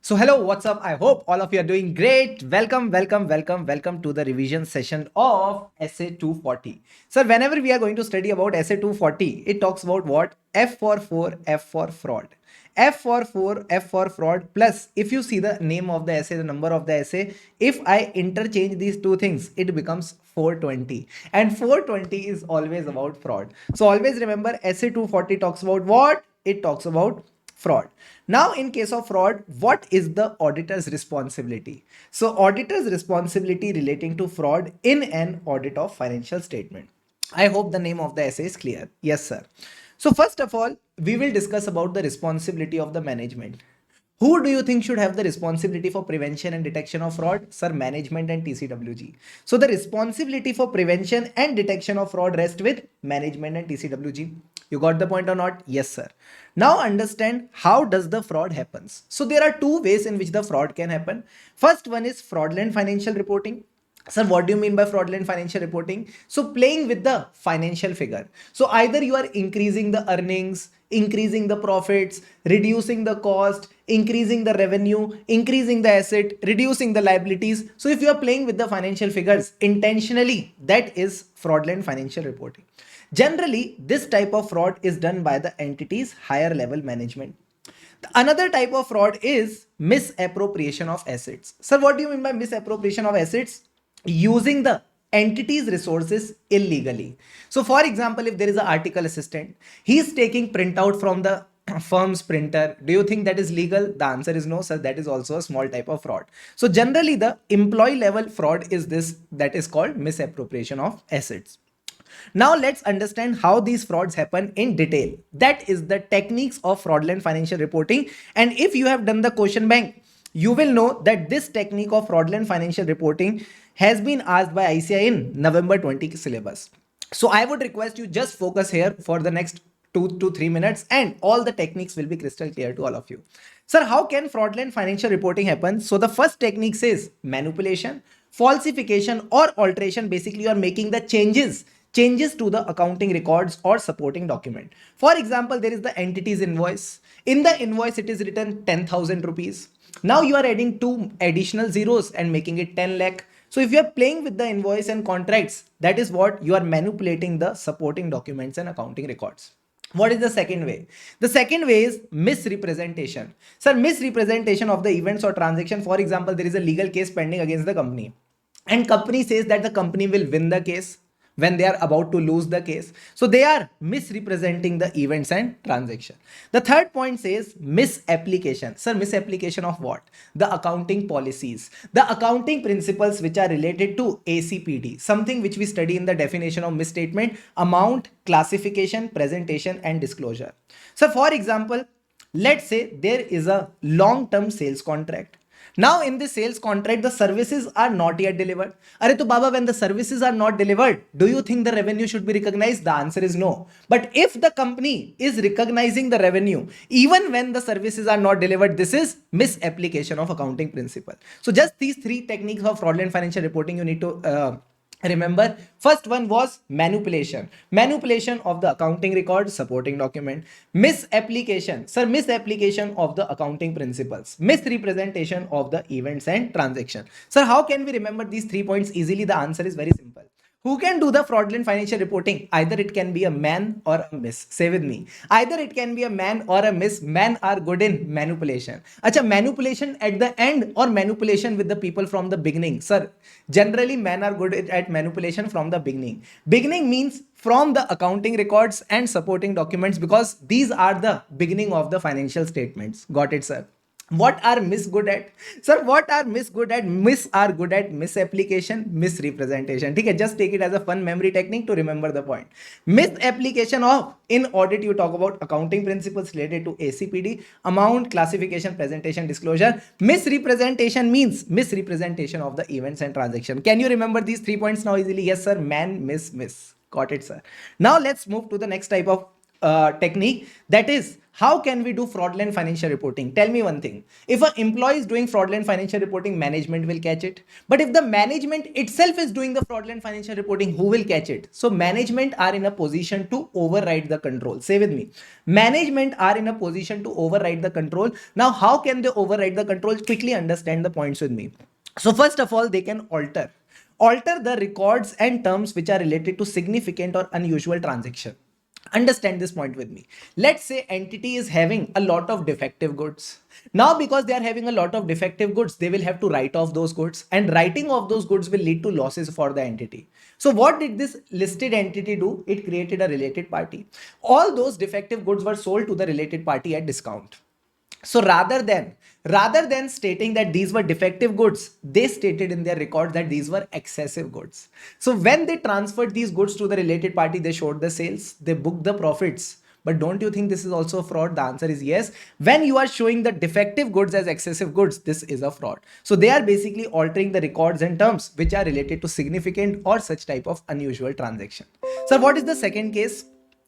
So hello, what's up? I hope all of you are doing great. Welcome to the revision session of Essay 240. So whenever we are going to study about Essay 240, it talks about what? F for fraud. F for fraud plus if you see the name of the essay, the number of the essay, if I interchange these two things, it becomes 420. And 420 is always about fraud. So always remember Essay 240 talks about what? It talks about fraud. Now, in case of fraud, what is the auditor's responsibility? So, auditor's responsibility relating to fraud in an audit of financial statement. I hope the name of the essay is clear. Yes, sir. So, first of all, we will discuss about the responsibility of the management. Who do you think should have the responsibility for prevention and detection of fraud? Sir, management and TCWG. So the responsibility for prevention and detection of fraud rests with management and TCWG. You got the point or not? Yes, sir. Now understand how does the fraud happens. So there are two ways in which the fraud can happen. First one is fraudulent financial reporting. Sir, what do you mean by fraudulent financial reporting? So playing with the financial figure. So either you are increasing the earnings, increasing the profits, reducing the cost, increasing the revenue, increasing the asset, reducing the liabilities. So if you are playing with the financial figures intentionally, that is fraudulent financial reporting. Generally, this type of fraud is done by the entity's higher level management. Another type of fraud is misappropriation of assets. Sir, what do you mean by misappropriation of assets? Using the entity's resources illegally. So for example, if there is an article assistant, he is taking printout from the firm's printer. Do you think that is legal? The answer is no, sir. That is also a small type of fraud. So generally the employee level fraud is this, that is called misappropriation of assets. Now let's understand how these frauds happen in detail. That is the techniques of fraudulent financial reporting. And if you have done the question bank, you will know that this technique of fraudulent financial reporting has been asked by ICI in November 20 syllabus. So I would request you just focus here for the next 2 to 3 minutes and all the techniques will be crystal clear to all of you. Sir, how can fraudulent financial reporting happen? So the first technique says manipulation, falsification or alteration. Basically, you are making the changes to the accounting records or supporting document. For example, there is the entity's invoice. In the invoice, it is written 10,000 rupees. Now you are adding two additional zeros and making it 10 lakh. So if you are playing with the invoice and contracts, that is what you are manipulating the supporting documents and accounting records. What is the second way? The second way is misrepresentation. Sir, misrepresentation of the events or transaction. For example, there is a legal case pending against the company and company says that the company will win the case when they are about to lose the case. So they are misrepresenting the events and transaction. The third point says misapplication. Sir, misapplication of what? The accounting policies, the accounting principles which are related to ACPD, something which we study in the definition of misstatement: amount, classification, presentation and disclosure. So for example, let's say there is a long-term sales contract. Now in the sales contract, the services are not yet delivered. Are to Baba, when the services are not delivered, do you think the revenue should be recognized? The answer is no. But if the company is recognizing the revenue, even when the services are not delivered, this is misapplication of accounting principle. So just these three techniques of fraudulent financial reporting you need to remember. First one was manipulation of the accounting record, supporting document. Misapplication, sir, misapplication of the accounting principles. Misrepresentation of the events and transaction. Sir, how can we remember these 3 points easily? The answer is very simple. Who can do the fraudulent financial reporting? Either it can be a man or a miss. Say with me. Either it can be a man or a miss. Men are good in manipulation. Acha, manipulation at the end or manipulation with the people from the beginning? Sir, generally men are good at manipulation from the beginning. Beginning means from the accounting records and supporting documents, because these are the beginning of the financial statements. Got it, sir? What are miss good at? Sir, what are miss good at? Miss are good at misapplication, misrepresentation. Okay, just take it as a fun memory technique to remember the point. Misapplication of, in audit you talk about accounting principles related to ACPD: amount, classification, presentation, disclosure. Misrepresentation means misrepresentation of the events and transaction. Can you remember these 3 points now easily? Yes, sir. Man, miss. Got it, sir. Now let's move to the next type of technique, that is, how can we do fraudulent financial reporting? Tell me one thing. If an employee is doing fraudulent financial reporting, management will catch it. But if the management itself is doing the fraudulent financial reporting, who will catch it? So management are in a position to override the control. Say with me. Management are in a position to override the control. Now, how can they override the control? Quickly understand the points with me. So first of all, they can alter the records and terms which are related to significant or unusual transaction. Understand this point with me. Let's say entity is having a lot of defective goods. Now, because they are having a lot of defective goods, they will have to write off those goods, and writing off those goods will lead to losses for the entity. So what did this listed entity do? It created a related party. All those defective goods were sold to the related party at discount. So rather than stating that these were defective goods, they stated in their record that these were excessive goods. So when they transferred these goods to the related party, they showed the sales, they booked the profits. But don't you think this is also a fraud? The answer is yes. When you are showing the defective goods as excessive goods, this is a fraud. So they are basically altering the records and terms which are related to significant or such type of unusual transaction. So what is the second case?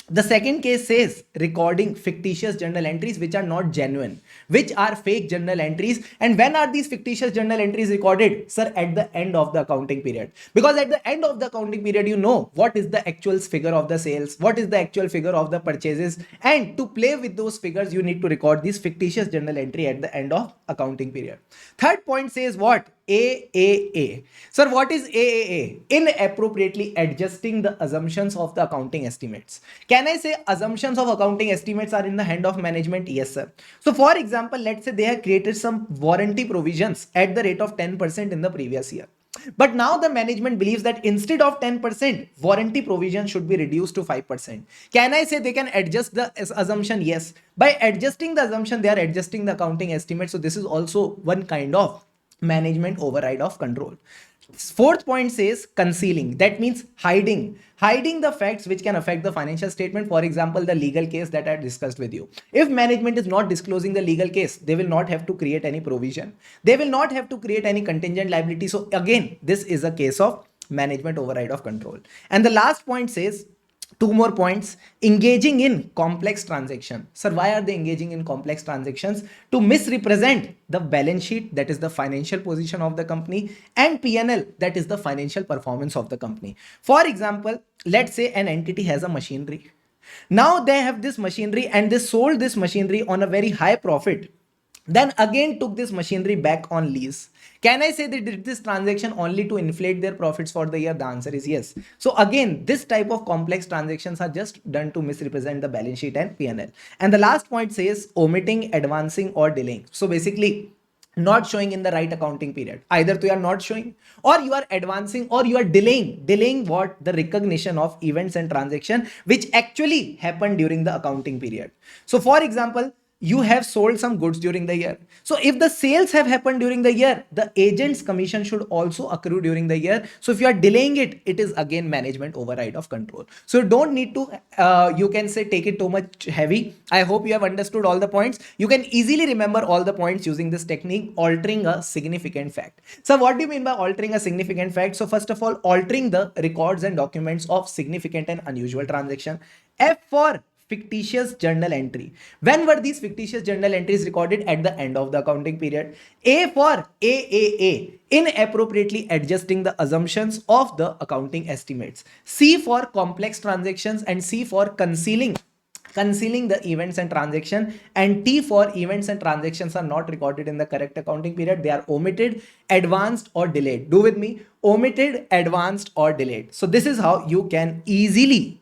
The second case says recording fictitious journal entries which are not genuine, which are fake journal entries. And when are these fictitious journal entries recorded? Sir, at the end of the accounting period. Because at the end of the accounting period, you know what is the actual figure of the sales, what is the actual figure of the purchases. And to play with those figures, you need to record this fictitious journal entry at the end of accounting period. Third point says what? AAA. Sir, what is AAA? Inappropriately adjusting the assumptions of the accounting estimates. Can I say assumptions of accounting estimates are in the hand of management? Yes, sir. So for example, let's say they have created some warranty provisions at the rate of 10% in the previous year. But now the management believes that instead of 10%, warranty provision should be reduced to 5%. Can I say they can adjust the assumption? Yes. By adjusting the assumption, they are adjusting the accounting estimate. So this is also one kind of management override of control. Fourth point says concealing. That means hiding the facts which can affect the financial statement. For example, the legal case that I discussed with you. If management is not disclosing the legal case, they will not have to create any provision. They will not have to create any contingent liability. So again, this is a case of management override of control. And the last point says, two more points, engaging in complex transaction. Sir, why are they engaging in complex transactions? To misrepresent the balance sheet, that is the financial position of the company, and P&L, that is the financial performance of the company. For example, let's say an entity has a machinery. Now they have this machinery and they sold this machinery on a very high profit, then again took this machinery back on lease. Can I say they did this transaction only to inflate their profits for the year? The answer is yes. So again, this type of complex transactions are just done to misrepresent the balance sheet and P&L. And the last point says omitting, advancing or delaying. So basically, not showing in the right accounting period. Either you are not showing, or you are advancing, or you are delaying what? The recognition of events and transaction which actually happened during the accounting period. So for example, you have sold some goods during the year. So if the sales have happened during the year, the agent's commission should also accrue during the year. So if you are delaying it, it is again management override of control. So you don't need to, you can say, take it too much heavy. I hope you have understood all the points. You can easily remember all the points using this technique, altering a significant fact. So what do you mean by altering a significant fact? So first of all, altering the records and documents of significant and unusual transaction. F for fictitious journal entry. When were these fictitious journal entries recorded? At the end of the accounting period. A for AAA, inappropriately adjusting the assumptions of the accounting estimates. C for complex transactions, and C for concealing the events and transaction, and T for events and transactions are not recorded in the correct accounting period. They are omitted, advanced or delayed. Do with me, omitted, advanced or delayed. So this is how you can easily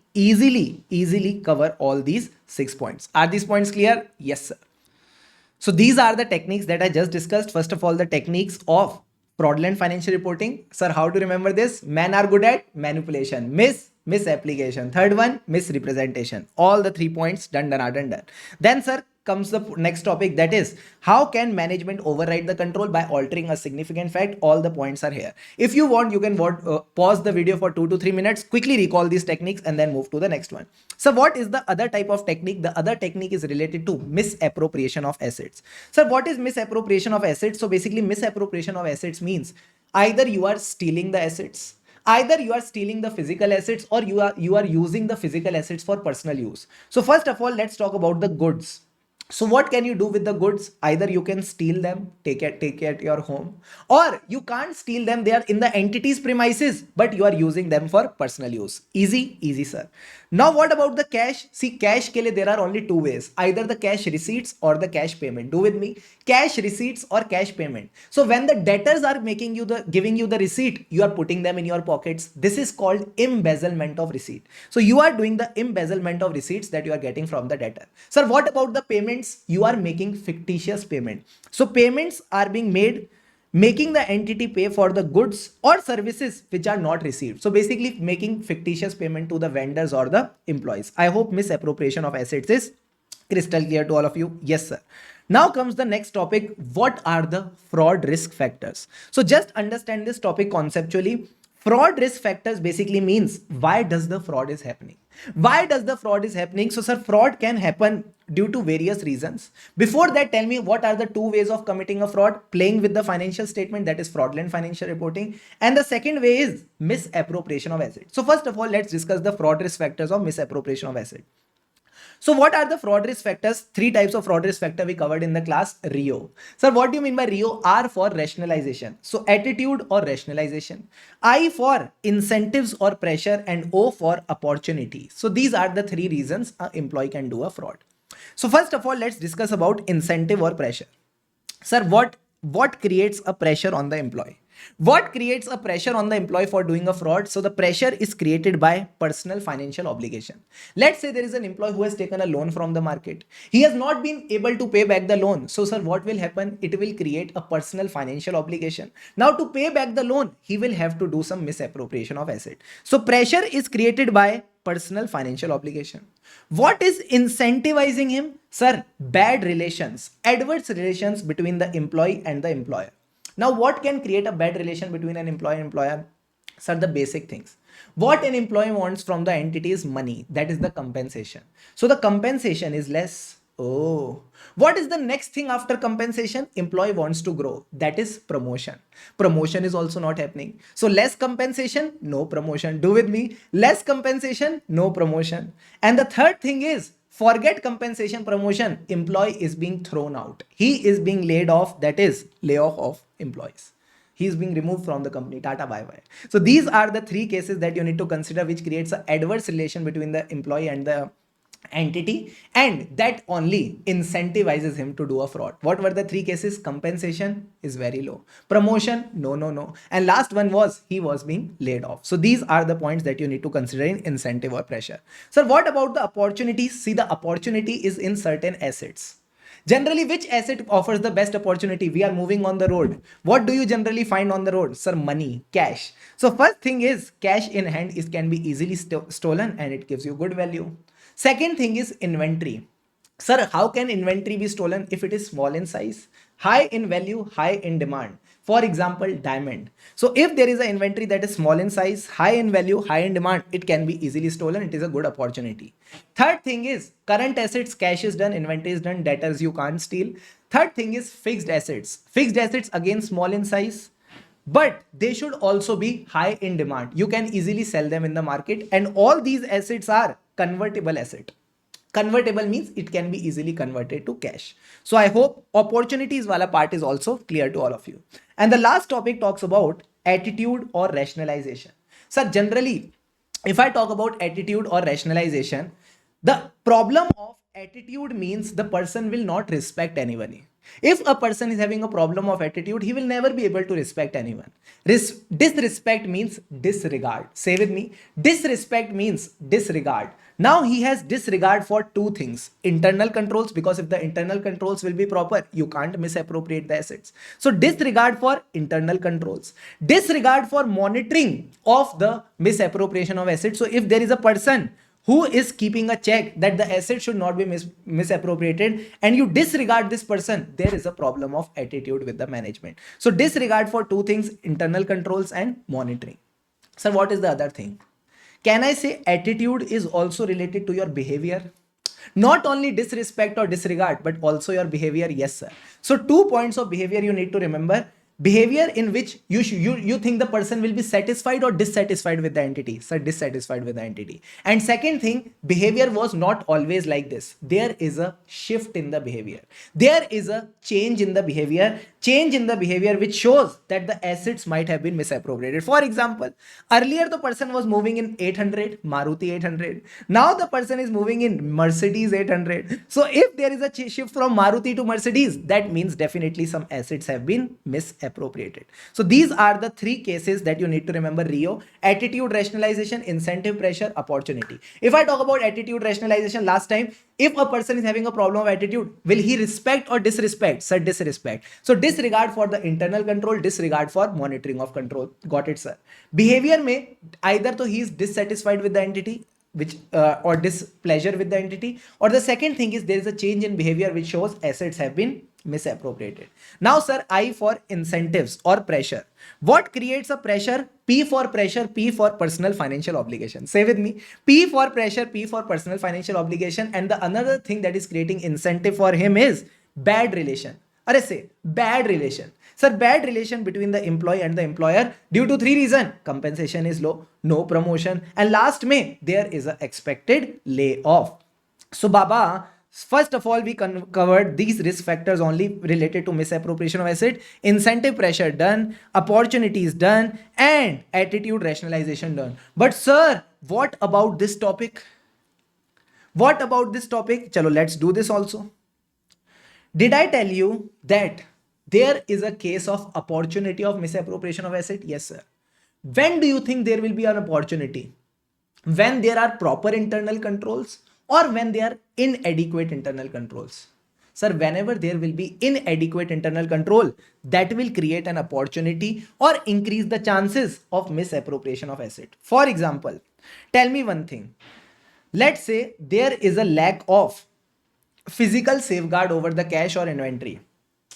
cover all these 6 points. Are these points clear? Yes, sir. So these are the techniques that I just discussed. First of all, the techniques of fraudulent financial reporting. Sir, how to remember this? Men are good at manipulation, misapplication. Third one, misrepresentation. All the 3 points done. Then sir, comes the next topic, that is how can management override the control by altering a significant fact. All the points are here. If you want, you can pause the video for 2 to 3 minutes, quickly recall these techniques and then move to the next one. So what is the other type of technique? The other technique is related to misappropriation of assets. So what is misappropriation of assets? So basically, misappropriation of assets means either you are stealing the assets, Either you are stealing the physical assets or you are using the physical assets for personal use. So first of all, let's talk about the goods. So what can you do with the goods? Either you can steal them, take it at your home, or you can't steal them. They are in the entity's premises, but you are using them for personal use. Easy, sir. Now what about the cash? See, cash ke liye there are only two ways: either the cash receipts or the cash payment. Do with me, cash receipts or cash payment. So when the debtors are giving you the receipt, you are putting them in your pockets. This is called embezzlement of receipt. So you are doing the embezzlement of receipts that you are getting from the debtor. Sir, what about the payments? You are making fictitious payment. So payments are being made, making the entity pay for the goods or services which are not received. So basically making fictitious payment to the vendors or the employees. I hope misappropriation of assets is crystal clear to all of you. Yes, sir. Now comes the next topic. What are the fraud risk factors? So just understand this topic conceptually. Fraud risk factors basically means why does the fraud is happening? Why does the fraud is happening? So sir, fraud can happen due to various reasons. Before that, tell me what are the two ways of committing a fraud? Playing with the financial statement, that is fraudulent financial reporting. And the second way is misappropriation of assets. So first of all, let's discuss the fraud risk factors of misappropriation of assets. So what are the fraud risk factors? Three types of fraud risk factor we covered in the class. RIO. Sir, what do you mean by RIO? R for rationalization. So attitude or rationalization. I for incentives or pressure, and O for opportunity. So these are the three reasons an employee can do a fraud. So first of all, let's discuss about incentive or pressure. Sir, what creates a pressure on the employee? What creates a pressure on the employee for doing a fraud? So the pressure is created by personal financial obligation. Let's say there is an employee who has taken a loan from the market. He has not been able to pay back the loan. So sir, what will happen? It will create a personal financial obligation. Now to pay back the loan, he will have to do some misappropriation of asset. So pressure is created by personal financial obligation. What is incentivizing him? Sir, bad relations, adverse relations between the employee and the employer. Now, what can create a bad relation between an employee and employer? Sir, the basic things. What an employee wants from the entity is money. That is the compensation. So the compensation is less. Oh, what is the next thing after compensation? Employee wants to grow. That is promotion. Promotion is also not happening. So less compensation, no promotion. Do with me. Less compensation, no promotion. And the third thing is, forget compensation, promotion. Employee is being thrown out. He is being laid off. That is layoff of employees. He is being removed from the company. Tata bye bye. So these are the three cases that you need to consider, which creates an adverse relation between the employee and the entity, and that only incentivizes him to do a fraud. What were the three cases? Compensation is very low, promotion no, and last one was he was being laid off. So these are the points that you need to consider in incentive or pressure. So what about the opportunities? See, the opportunity is in certain assets. Generally, which asset offers the best opportunity? We are moving on the road. What do you generally find on the road? Sir, money, cash. So first thing is, cash in hand can be easily stolen, and it gives you good value. Second thing is inventory. Sir, how can inventory be stolen? If it is small in size, high in value, high in demand. For example, diamond. So if there is an inventory that is small in size, high in value, high in demand, it can be easily stolen. It is a good opportunity. Third thing is current assets, cash is done, inventory is done, debtors you can't steal. Third thing is fixed assets. Fixed assets again small in size, but they should also be high in demand. You can easily sell them in the market, and all these assets are convertible asset. Convertible means it can be easily converted to cash. So I hope opportunities wala part is also clear to all of you. And the last topic talks about attitude or rationalization. So generally, if I talk about attitude or rationalization, the problem of attitude means the person will not respect anyone. If a person is having a problem of attitude, he will never be able to respect anyone. Disrespect means disregard. Say with me. Disrespect means disregard. Now he has disregard for two things: internal controls, because if the internal controls will be proper, you can't misappropriate the assets. So disregard for internal controls, disregard for monitoring of the misappropriation of assets. So if there is a person who is keeping a check that the asset should not be misappropriated, and you disregard this person, there is a problem of attitude with the management. So disregard for two things: internal controls and monitoring. So what is the other thing? Can I say attitude is also related to your behavior? Not only disrespect or disregard, but also your behavior. Yes, sir. So 2 points of behavior you need to remember: behavior in which you think the person will be satisfied or dissatisfied with the entity. Sir, dissatisfied with the entity. And second thing, behavior was not always like this. There is a shift in the behavior. There is a change in the behavior which shows that the assets might have been misappropriated. For example, earlier the person was moving in 800 Maruti 800. Now the person is moving in Mercedes 800. So if there is a shift from Maruti to Mercedes, that means definitely some assets have been misappropriated. So these are the three cases that you need to remember, Rio: attitude rationalization, incentive pressure, opportunity. If I talk about attitude rationalization last time, if a person is having a problem of attitude, will he respect or disrespect? Sir, disrespect. So disregard for the internal control, disregard for monitoring of control. Got it, sir? Behavior may either तो he is dissatisfied with the entity, which or displeasure with the entity, or the second thing is there is a change in behavior which shows assets have been misappropriated. Now, sir, I for incentives or pressure. What creates a pressure? P for pressure, P for personal financial obligation. Say with me, P for pressure, P for personal financial obligation. And the another thing that is creating incentive for him is bad relation. Arre say, bad relation. Sir, bad relation between the employee and the employer due to three reasons. Compensation is low, no promotion, and last May, there is a expected layoff. So, Baba, first of all, we covered these risk factors only related to misappropriation of asset, incentive pressure done, opportunities done, and attitude rationalization done. But sir, what about this topic? What about this topic? Chalo, let's do this also. Did I tell you that there is a case of opportunity of misappropriation of asset? Yes, sir. When do you think there will be an opportunity? When there are proper internal controls or when there are inadequate internal controls? Sir, whenever there will be inadequate internal control, that will create an opportunity or increase the chances of misappropriation of asset. For example, tell me one thing. Let's say there is a lack of physical safeguard over the cash or inventory.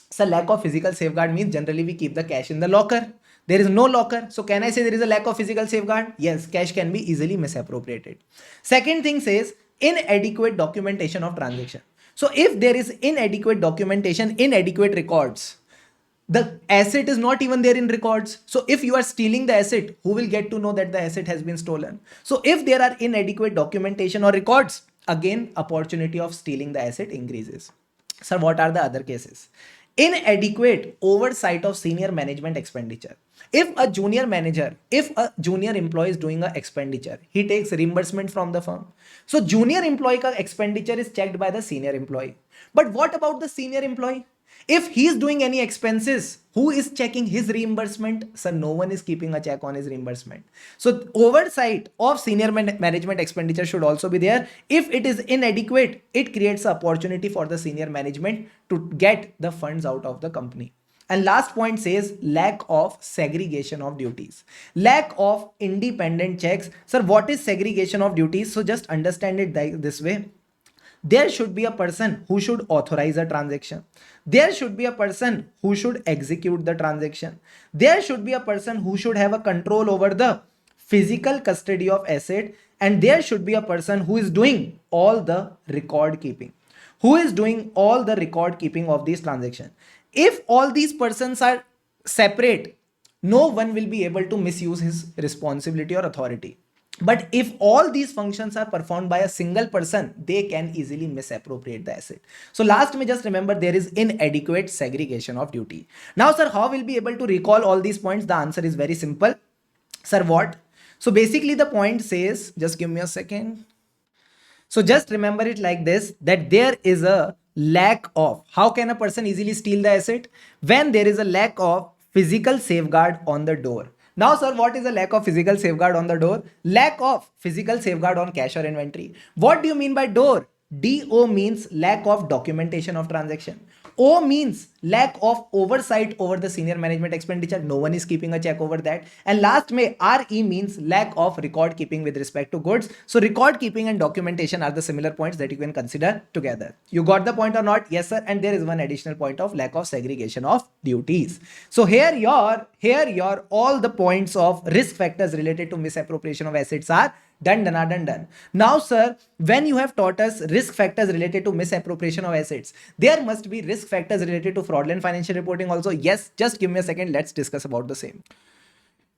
So lack of physical safeguard means generally we keep the cash in the locker. There is no locker. So can I say there is a lack of physical safeguard? Yes, cash can be easily misappropriated. Second thing says inadequate documentation of transaction. So if there is inadequate documentation, inadequate records, the asset is not even there in records. So if you are stealing the asset, who will get to know that the asset has been stolen? So if there are inadequate documentation or records, again, opportunity of stealing the asset increases. Sir, what are the other cases? Inadequate oversight of senior management expenditure. If a junior manager, if a junior employee is doing an expenditure, he takes reimbursement from the firm. So junior employee ka expenditure is checked by the senior employee. But what about the senior employee? If he is doing any expenses, who is checking his reimbursement? Sir, no one is keeping a check on his reimbursement. So oversight of senior management expenditure should also be there. If it is inadequate, it creates an opportunity for the senior management to get the funds out of the company. And last point says lack of segregation of duties. Lack of independent checks. Sir, what is segregation of duties? So just understand it this way. There should be a person who should authorize a transaction. There should be a person who should execute the transaction. There should be a person who should have a control over the physical custody of asset. And there should be a person who is doing all the record keeping. Who is doing all the record keeping of these transactions. If all these persons are separate, no one will be able to misuse his responsibility or authority. But if all these functions are performed by a single person, they can easily misappropriate the asset. So last me just remember there is inadequate segregation of duty. Now, sir, how will be able to recall all these points? The answer is very simple. Sir, what? So basically the point says, just give me a second. So just remember it like this, that there is a lack of, how can a person easily steal the asset? When there is a lack of physical safeguard on the door. Now, sir, what is a lack of physical safeguard on the door? Lack of physical safeguard on cash or inventory. What do you mean by door? DO means lack of documentation of transaction. O means lack of oversight over the senior management expenditure. No one is keeping a check over that. And last may RE means lack of record keeping with respect to goods. So record keeping and documentation are the similar points that you can consider together. You got the point or not? Yes, sir. And there is one additional point of lack of segregation of duties. So here your all the points of risk factors related to misappropriation of assets are Done, done, done, done. Now, sir, when you have taught us risk factors related to misappropriation of assets, there must be risk factors related to fraudulent financial reporting also. Yes, just give me a second. Let's discuss about the same.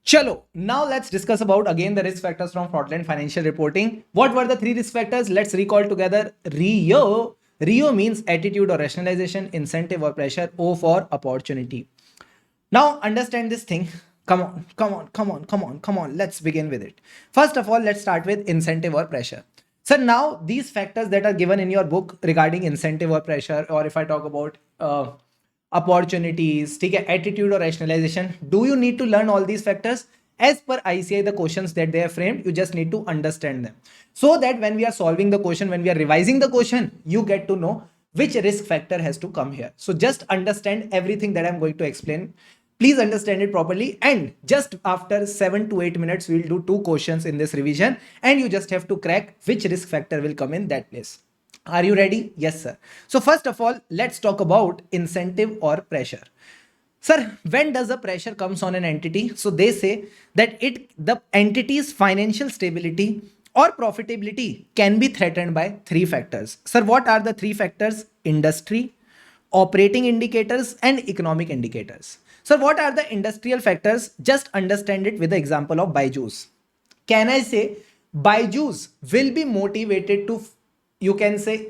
Chalo, now let's discuss about again the risk factors from fraudulent financial reporting. What were the three risk factors? Let's recall together. RIO. RIO means attitude or rationalization, incentive or pressure, O for opportunity. Now understand this thing. Come on, come on, come on, come on, come on. Let's begin with it. First of all, let's start with incentive or pressure. So now these factors that are given in your book regarding incentive or pressure, or if I talk about opportunities, take attitude or rationalization, do you need to learn all these factors? As per ICI, the questions that they have framed, you just need to understand them. So that when we are solving the question, when we are revising the question, you get to know which risk factor has to come here. So just understand everything that I'm going to explain. Please understand it properly. And just after 7 to 8 minutes, we'll do 2 questions in this revision. And you just have to crack which risk factor will come in that place. Are you ready? Yes, sir. So first of all, let's talk about incentive or pressure. Sir, when does the pressure comes on an entity? So they say that the entity's financial stability or profitability can be threatened by 3 factors. Sir, what are the 3 factors? Industry, operating indicators, and economic indicators. So what are the industrial factors? Just understand it with the example of Byju's. Can I say Byju's will be motivated to, you can say,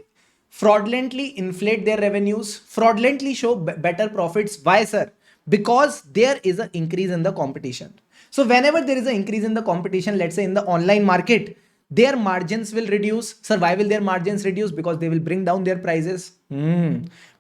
fraudulently inflate their revenues, fraudulently show better profits? Why, sir? Because there is an increase in the competition. So whenever there is an increase in the competition, let's say in the online market, their margins will reduce. Sir, why will their margins reduce? Because they will bring down their prices.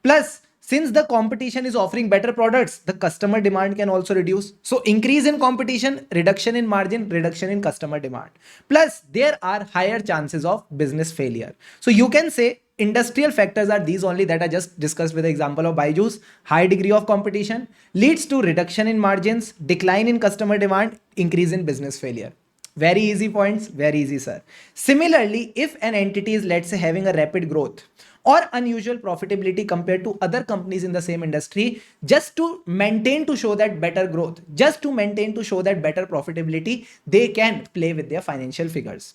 Plus, since the competition is offering better products, the customer demand can also reduce. So increase in competition, reduction in margin, reduction in customer demand. Plus, there are higher chances of business failure. So you can say industrial factors are these only that I just discussed with the example of Byju's. High degree of competition leads to reduction in margins, decline in customer demand, increase in business failure. Very easy points, very easy, sir. Similarly, if an entity is, let's say, having a rapid growth or unusual profitability compared to other companies in the same industry, just to maintain to show that better growth, just to maintain to show that better profitability, they can play with their financial figures.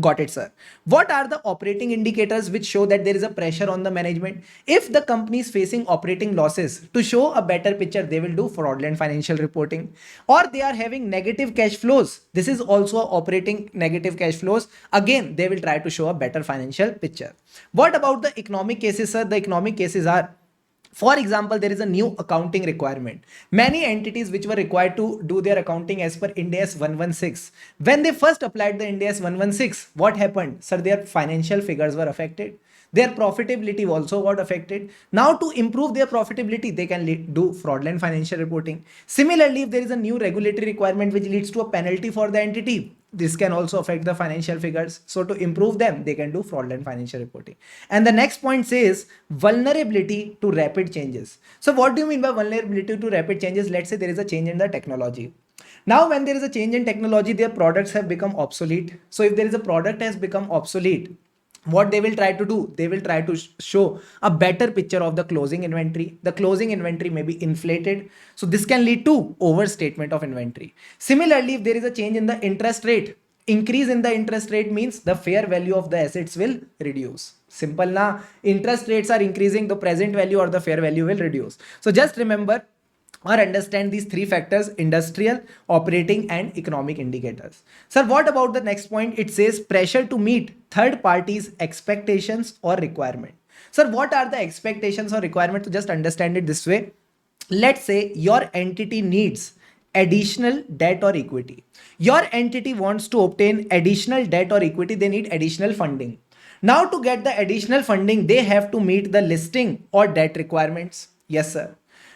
Got it, sir. What are the operating indicators which show that there is a pressure on the management? If the company is facing operating losses, to show a better picture, they will do fraudulent financial reporting. Or they are having negative cash flows. This is also operating negative cash flows. Again, they will try to show a better financial picture. What about the economic cases, sir? The economic cases are, for example, there is a new accounting requirement. Many entities which were required to do their accounting as per Ind AS 116. When they first applied the Ind AS 116, what happened? Sir, their financial figures were affected. Their profitability also got affected. Now to improve their profitability, they can do fraudulent financial reporting. Similarly, if there is a new regulatory requirement which leads to a penalty for the entity, this can also affect the financial figures. So to improve them, they can do fraudulent financial reporting. And the next point says vulnerability to rapid changes. So what do you mean by vulnerability to rapid changes? Let's say there is a change in the technology. Now, when there is a change in technology, their products have become obsolete. So if there is a product has become obsolete, what they will try to do, they will try to show a better picture of the closing inventory. The closing inventory may be inflated, so this can lead to overstatement of inventory. Similarly, if there is a change in the interest rate, increase in the interest rate means the fair value of the assets will reduce. Simple na. Interest rates are increasing, the present value or the fair value will reduce. So just remember or understand these 3 factors: industrial, operating, and economic indicators. Sir, what about the next point? It says pressure to meet third parties' expectations or requirement. Sir, what are the expectations or requirement? To just understand it this way. Let's say your entity needs additional debt or equity. Your entity wants to obtain additional debt or equity. They need additional funding. Now to get the additional funding, they have to meet the listing or debt requirements. Yes, sir.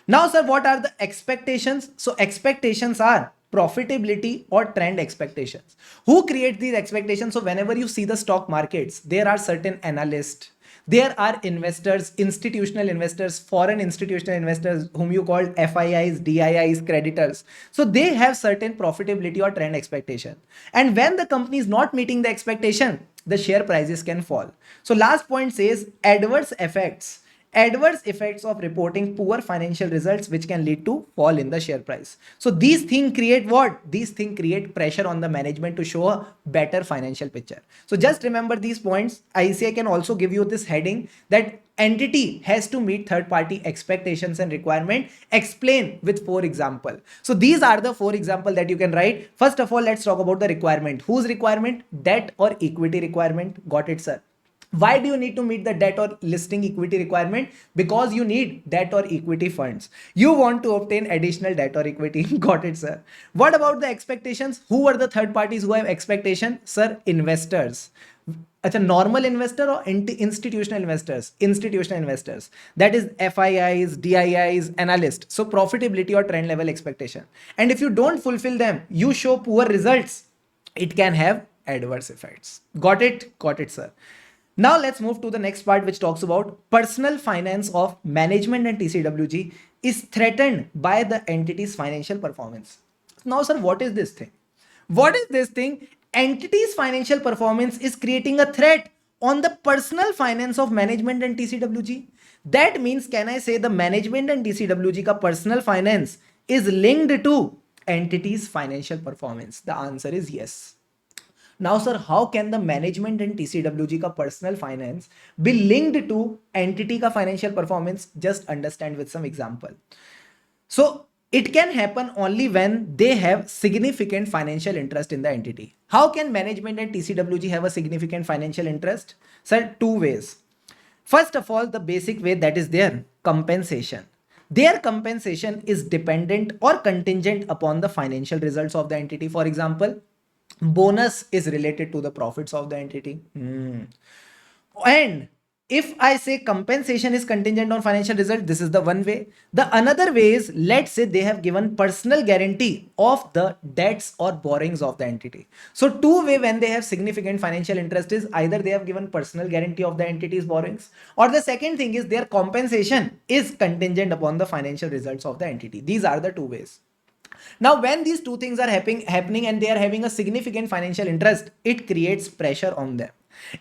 Now, sir, what are the expectations? So expectations are profitability or trend expectations. Who creates these expectations? So whenever you see the stock markets, there are certain analysts, there are investors, institutional investors, foreign institutional investors, whom you call FIIs, DIIs, creditors. So they have certain profitability or trend expectation. And when the company is not meeting the expectation, the share prices can fall. So last point says adverse effects adverse effects of reporting poor financial results which can lead to fall in the share price. So these things create what? These things create pressure on the management to show a better financial picture. So just remember these points. ICI can also give you this heading that entity has to meet third party expectations and requirement. Explain with 4 example. So these are the 4 example that you can write. First of all, let's talk about the requirement. Whose requirement? Debt or equity requirement. Got it, sir? Why do you need to meet the debt or listing equity requirement? Because you need debt or equity funds. You want to obtain additional debt or equity. Got it, sir? What about the expectations? Who are the third parties who have expectation? Sir, investors. अच्छा, normal investor or institutional investors? Institutional investors. That is FIIs, DIIs, analysts. So profitability or trend level expectation. And if you don't fulfill them, you show poor results. It can have adverse effects. Got it? Got it, sir. Now let's move to the next part, which talks about personal finance of management and TCWG is threatened by the entity's financial performance. Now, sir, what is this thing? What is this thing? Entity's financial performance is creating a threat on the personal finance of management and TCWG. That means, can I say the management and TCWG ka personal finance is linked to entity's financial performance? The answer is yes. Now, sir, how can the management and TCWG ka personal finance be linked to entity ka financial performance? Just understand with some example. So it can happen only when they have significant financial interest in the entity. How can management and TCWG have a significant financial interest? Sir, 2 ways. First of all, the basic way that is their compensation. Their compensation is dependent or contingent upon the financial results of the entity. For example, bonus is related to the profits of the entity. And if I say compensation is contingent on financial result, this is the one way. The another way is, let's say they have given personal guarantee of the debts or borrowings of the entity. So 2 way when they have significant financial interest is either they have given personal guarantee of the entity's borrowings, or the second thing is their compensation is contingent upon the financial results of the entity. These are the 2 ways. Now, when these 2 things are happening and they are having a significant financial interest, it creates pressure on them.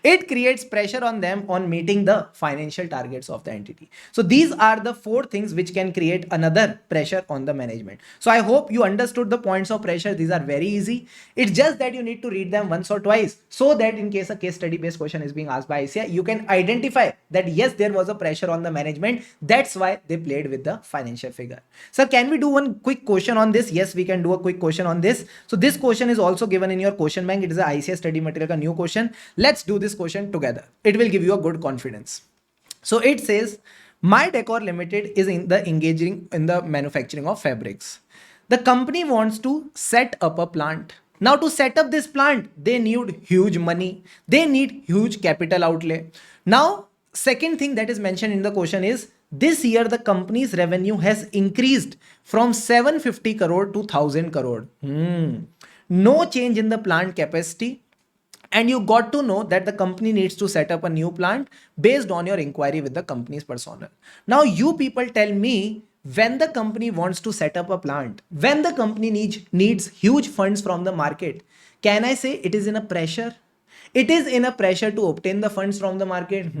It creates pressure on them on meeting the financial targets of the entity. So these are the 4 things which can create another pressure on the management. So I hope you understood the points of pressure. These are very easy. It's just that you need to read them once or twice so that in case a case study based question is being asked by ICI, you can identify that yes, there was a pressure on the management. That's why they played with the financial figure. Sir, can we do one quick question on this? Yes, we can do a quick question on this. So this question is also given in your question bank. It is a ICI study material ka new question. Let's do this question together. It will give you a good confidence. So it says, My Decor Limited is engaging in the manufacturing of fabrics. The company wants to set up a plant. Now to set up this plant, they need huge money. They need huge capital outlay. Now, second thing that is mentioned in the question is, this year the company's revenue has increased from 750 crore to 1000 crore. No change in the plant capacity. And you got to know that the company needs to set up a new plant based on your inquiry with the company's personnel. Now you people tell me, when the company wants to set up a plant, when the company needs huge funds from the market, can I say it is in a pressure? It is in a pressure to obtain the funds from the market.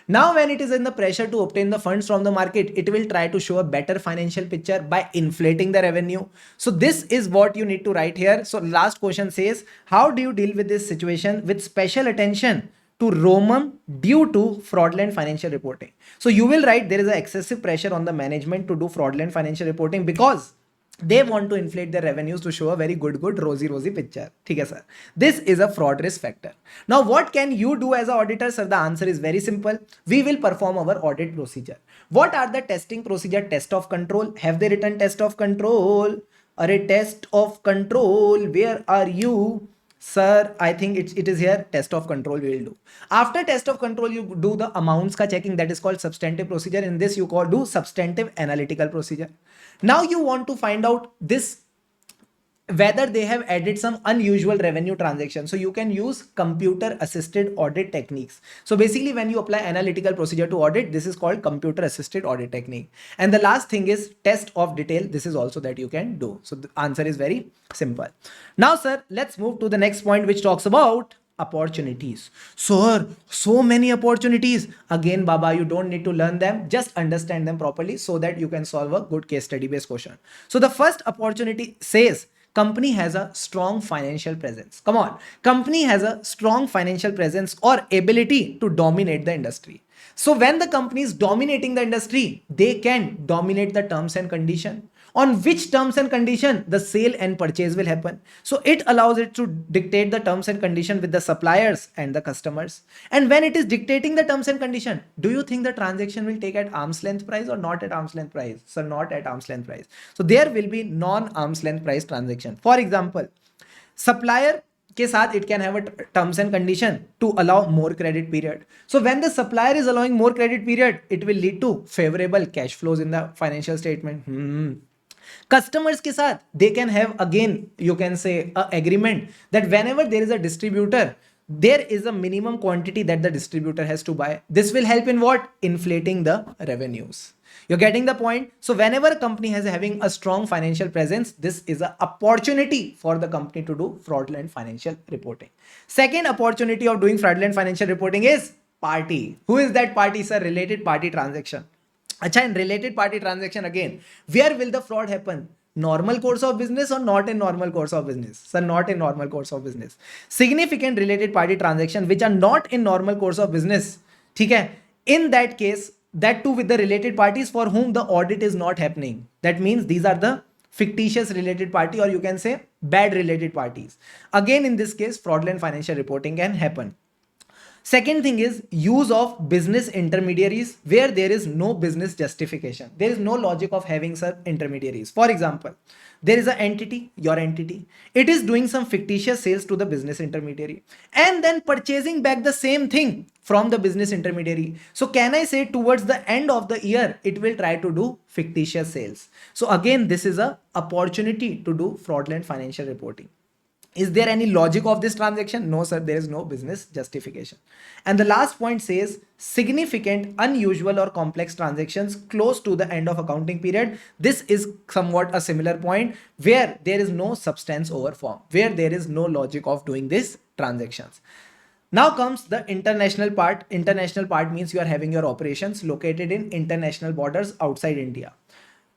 Now when it is in the pressure to obtain the funds from the market, it will try to show a better financial picture by inflating the revenue. So this is what you need to write here. So last question says, how do you deal with this situation with special attention to ROMM due to fraudulent financial reporting? So you will write there is an excessive pressure on the management to do fraudulent financial reporting because they want to inflate their revenues to show a very good rosy picture. Okay, sir. This is a fraud risk factor. Now, what can you do as an auditor, sir? The answer is very simple. We will perform our audit procedure. What are the testing procedure? Test of control. Have they written test of control? Or a test of control? Where are you? Sir, I think it is here. Test of control we will do. After test of control, you do the amounts ka checking. That is called substantive procedure. In this, you do substantive analytical procedure. Now you want to find out this whether they have added some unusual revenue transaction. So you can use computer assisted audit techniques. So basically when you apply analytical procedure to audit, this is called computer assisted audit technique. And the last thing is test of detail. This is also that you can do. So the answer is very simple. Now, sir, let's move to the next point, which talks about opportunities. Sir, so many opportunities. Again, Baba, you don't need to learn them. Just understand them properly so that you can solve a good case study based question. So the first opportunity says company has a strong financial presence. Come on. Company has a strong financial presence or ability to dominate the industry. So when the company is dominating the industry, they can dominate the terms and condition. On which terms and condition the sale and purchase will happen. So it allows it to dictate the terms and condition with the suppliers and the customers. And when it is dictating the terms and condition, do you think the transaction will take at arm's length price or not at arm's length price? So not at arm's length price. So there will be non-arm's length price transaction. For example, supplier के साथ it can have a terms and condition to allow more credit period. So when the supplier is allowing more credit period, it will lead to favorable cash flows in the financial statement. Customers के साथ they can have again you can say a agreement that whenever there is a distributor, there is a minimum quantity that the distributor has to buy. This will help in what? Inflating the revenues. You're getting the point? So whenever a company has having a strong financial presence, this is an opportunity for the company to do fraudulent financial reporting. Second opportunity of doing fraudulent financial reporting is party. Who is that party, sir? Related party transaction. Acha, in related party transaction again, where will the fraud happen? Normal course of business or not in normal course of business? Sir, not in normal course of business. Significant related party transaction which are not in normal course of business. ठीक है? In that case, that too with the related parties for whom the audit is not happening. That means these are the fictitious related party, or you can say bad related parties. Again, in this case, fraudulent financial reporting can happen. Second thing is use of business intermediaries where there is no business justification. There is no logic of having such intermediaries. For example, there is an entity, your entity. It is doing some fictitious sales to the business intermediary and then purchasing back the same thing from the business intermediary. So can I say towards the end of the year, it will try to do fictitious sales. So again, this is a opportunity to do fraudulent financial reporting. Is there any logic of this transaction? No, sir, there is no business justification. And the last point says significant, unusual or complex transactions close to the end of accounting period. This is somewhat a similar point where there is no substance over form, where there is no logic of doing these transactions. Now comes the international part. International part means you are having your operations located in international borders outside India.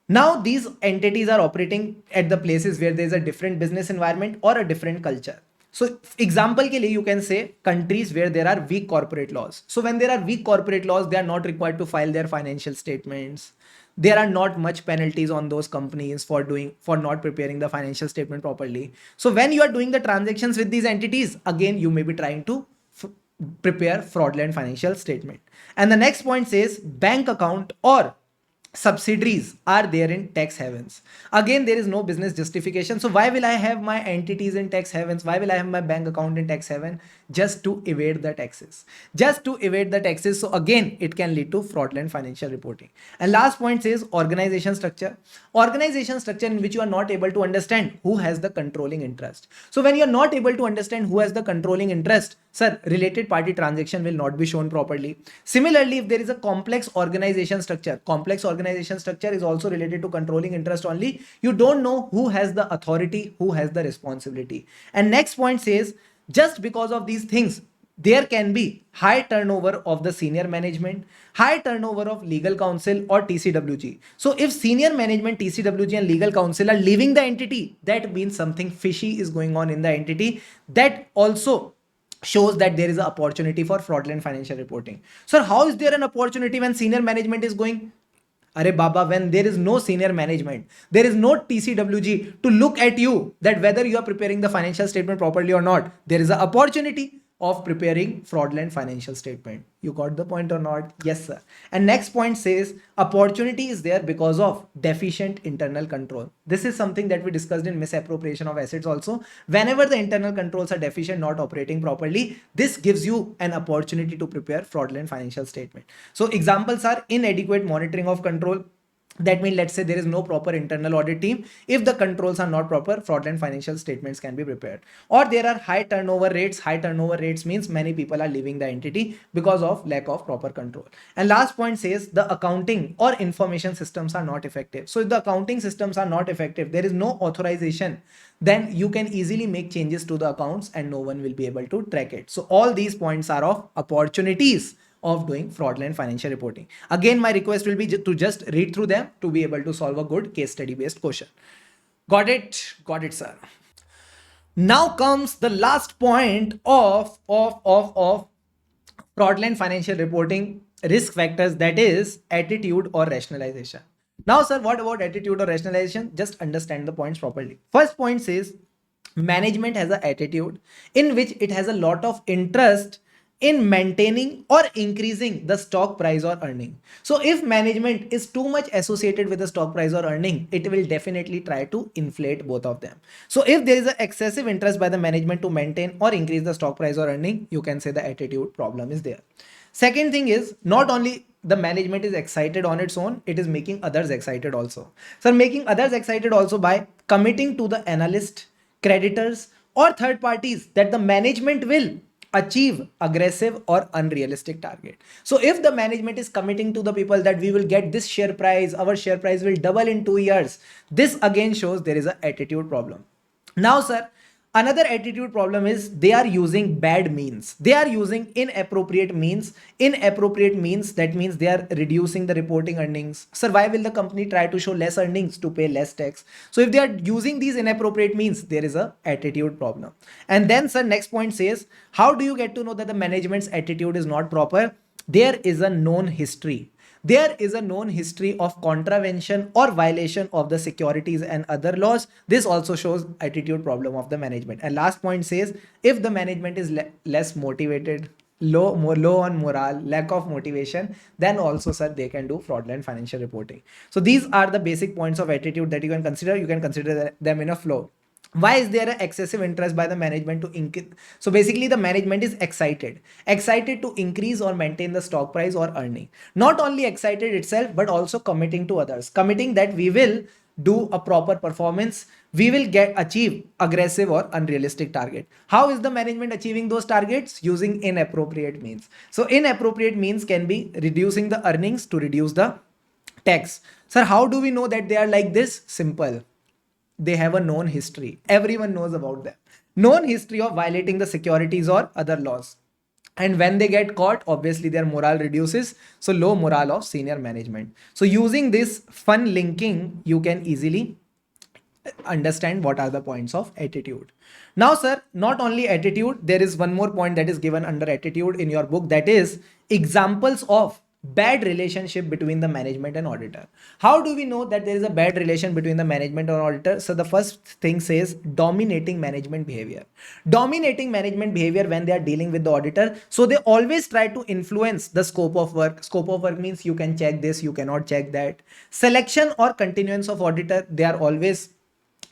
Now these entities are operating at the places where there is a different business environment or a different culture. So example ke liye you can say countries where there are weak corporate laws. So when there are weak corporate laws, they are not required to file their financial statements. There are not much penalties on those companies for not preparing the financial statement properly. So when you are doing the transactions with these entities, again you may be trying to prepare fraudulent financial statement. And the next point says bank account or subsidiaries are there in tax havens. Again, there is no business justification. So why will I have my entities in tax havens? Why will I have my bank account in tax haven? Just to evade the taxes. Just to evade the taxes. So again, it can lead to fraudulent financial reporting. And last point says organization structure. Organization structure in which you are not able to understand who has the controlling interest. So when you are not able to understand who has the controlling interest, sir, related party transaction will not be shown properly. Similarly, if there is a complex organization structure is also related to controlling interest only. You don't know who has the authority, who has the responsibility. And next point says, just because of these things, there can be high turnover of the senior management, high turnover of legal counsel or TCWG. So if senior management, TCWG and legal counsel are leaving the entity, that means something fishy is going on in the entity. That also shows that there is an opportunity for fraudulent financial reporting. So how is there an opportunity when senior management is going? Arey Baba, when there is no senior management, there is no TCWG to look at you that whether you are preparing the financial statement properly or not, there is an opportunity of preparing fraudulent financial statement. You got the point or not? Yes, sir. And next point says opportunity is there because of deficient internal control. This is something that we discussed in misappropriation of assets also. Whenever the internal controls are deficient, not operating properly, this gives you an opportunity to prepare fraudulent financial statement. So examples are inadequate monitoring of control, That means, let's say there is no proper internal audit team. If the controls are not proper, fraudulent financial statements can be prepared. Or there are high turnover rates. High turnover rates means many people are leaving the entity because of lack of proper control. And last point says the accounting or information systems are not effective. So if the accounting systems are not effective, there is no authorization, then you can easily make changes to the accounts and no one will be able to track it. So all these points are of opportunities of doing fraudulent financial reporting. Again, my request will be to just read through them to be able to solve a good case study based question. Got it? Got it, sir. Now comes the last point of fraudulent financial reporting risk factors, that is attitude or rationalization. Now, sir, what about attitude or rationalization? Just understand the points properly. First point says management has an attitude in which it has a lot of interest in maintaining or increasing the stock price or earning. So if management is too much associated with the stock price or earning, it will definitely try to inflate both of them. So if there is an excessive interest by the management to maintain or increase the stock price or earning, you can say the attitude problem is there. Second thing is, not only the management is excited on its own, it is making others excited also. So making others excited also by committing to the analyst, creditors or third parties that the management will achieve aggressive or unrealistic target. So if the management is committing to the people that we will get this share price, our share price will double in 2 years, this again shows there is an attitude problem. Now, sir, another attitude problem is they are using bad means. They are using inappropriate means. Inappropriate means, that means they are reducing the reporting earnings. Sir, why will the company try to show less earnings to pay less tax? So if they are using these inappropriate means, there is a attitude problem. And then, sir, next point says, how do you get to know that the management's attitude is not proper? There is a known history. There is a known history of contravention or violation of the securities and other laws. This also shows attitude problem of the management. And last point says, if the management is less motivated, low on morale, lack of motivation, then also, sir, they can do fraudulent financial reporting. So these are the basic points of attitude that you can consider. You can consider them in a flow. Why is there an excessive interest by the management to increase? So basically the management is excited to increase or maintain the stock price or earning. Not only excited itself, but also committing to others, committing that we will do a proper performance, we will achieve aggressive or unrealistic target. How is the management achieving those targets? Using inappropriate means. So inappropriate means can be reducing the earnings to reduce the tax. Sir, how do we know that they are like this? Simple. They have a known history. Everyone knows about them. Known history of violating the securities or other laws. And when they get caught, obviously their morale reduces. So low morale of senior management. So using this fun linking, you can easily understand what are the points of attitude. Now, sir, not only attitude, there is one more point that is given under attitude in your book, that is examples of bad relationship between the management and auditor. How do we know that there is a bad relation between the management and auditor? So the first thing says dominating management behavior. Dominating management behavior when they are dealing with the auditor. So they always try to influence the scope of work. Scope of work means you can check this, you cannot check that. Selection or continuance of auditor, they are always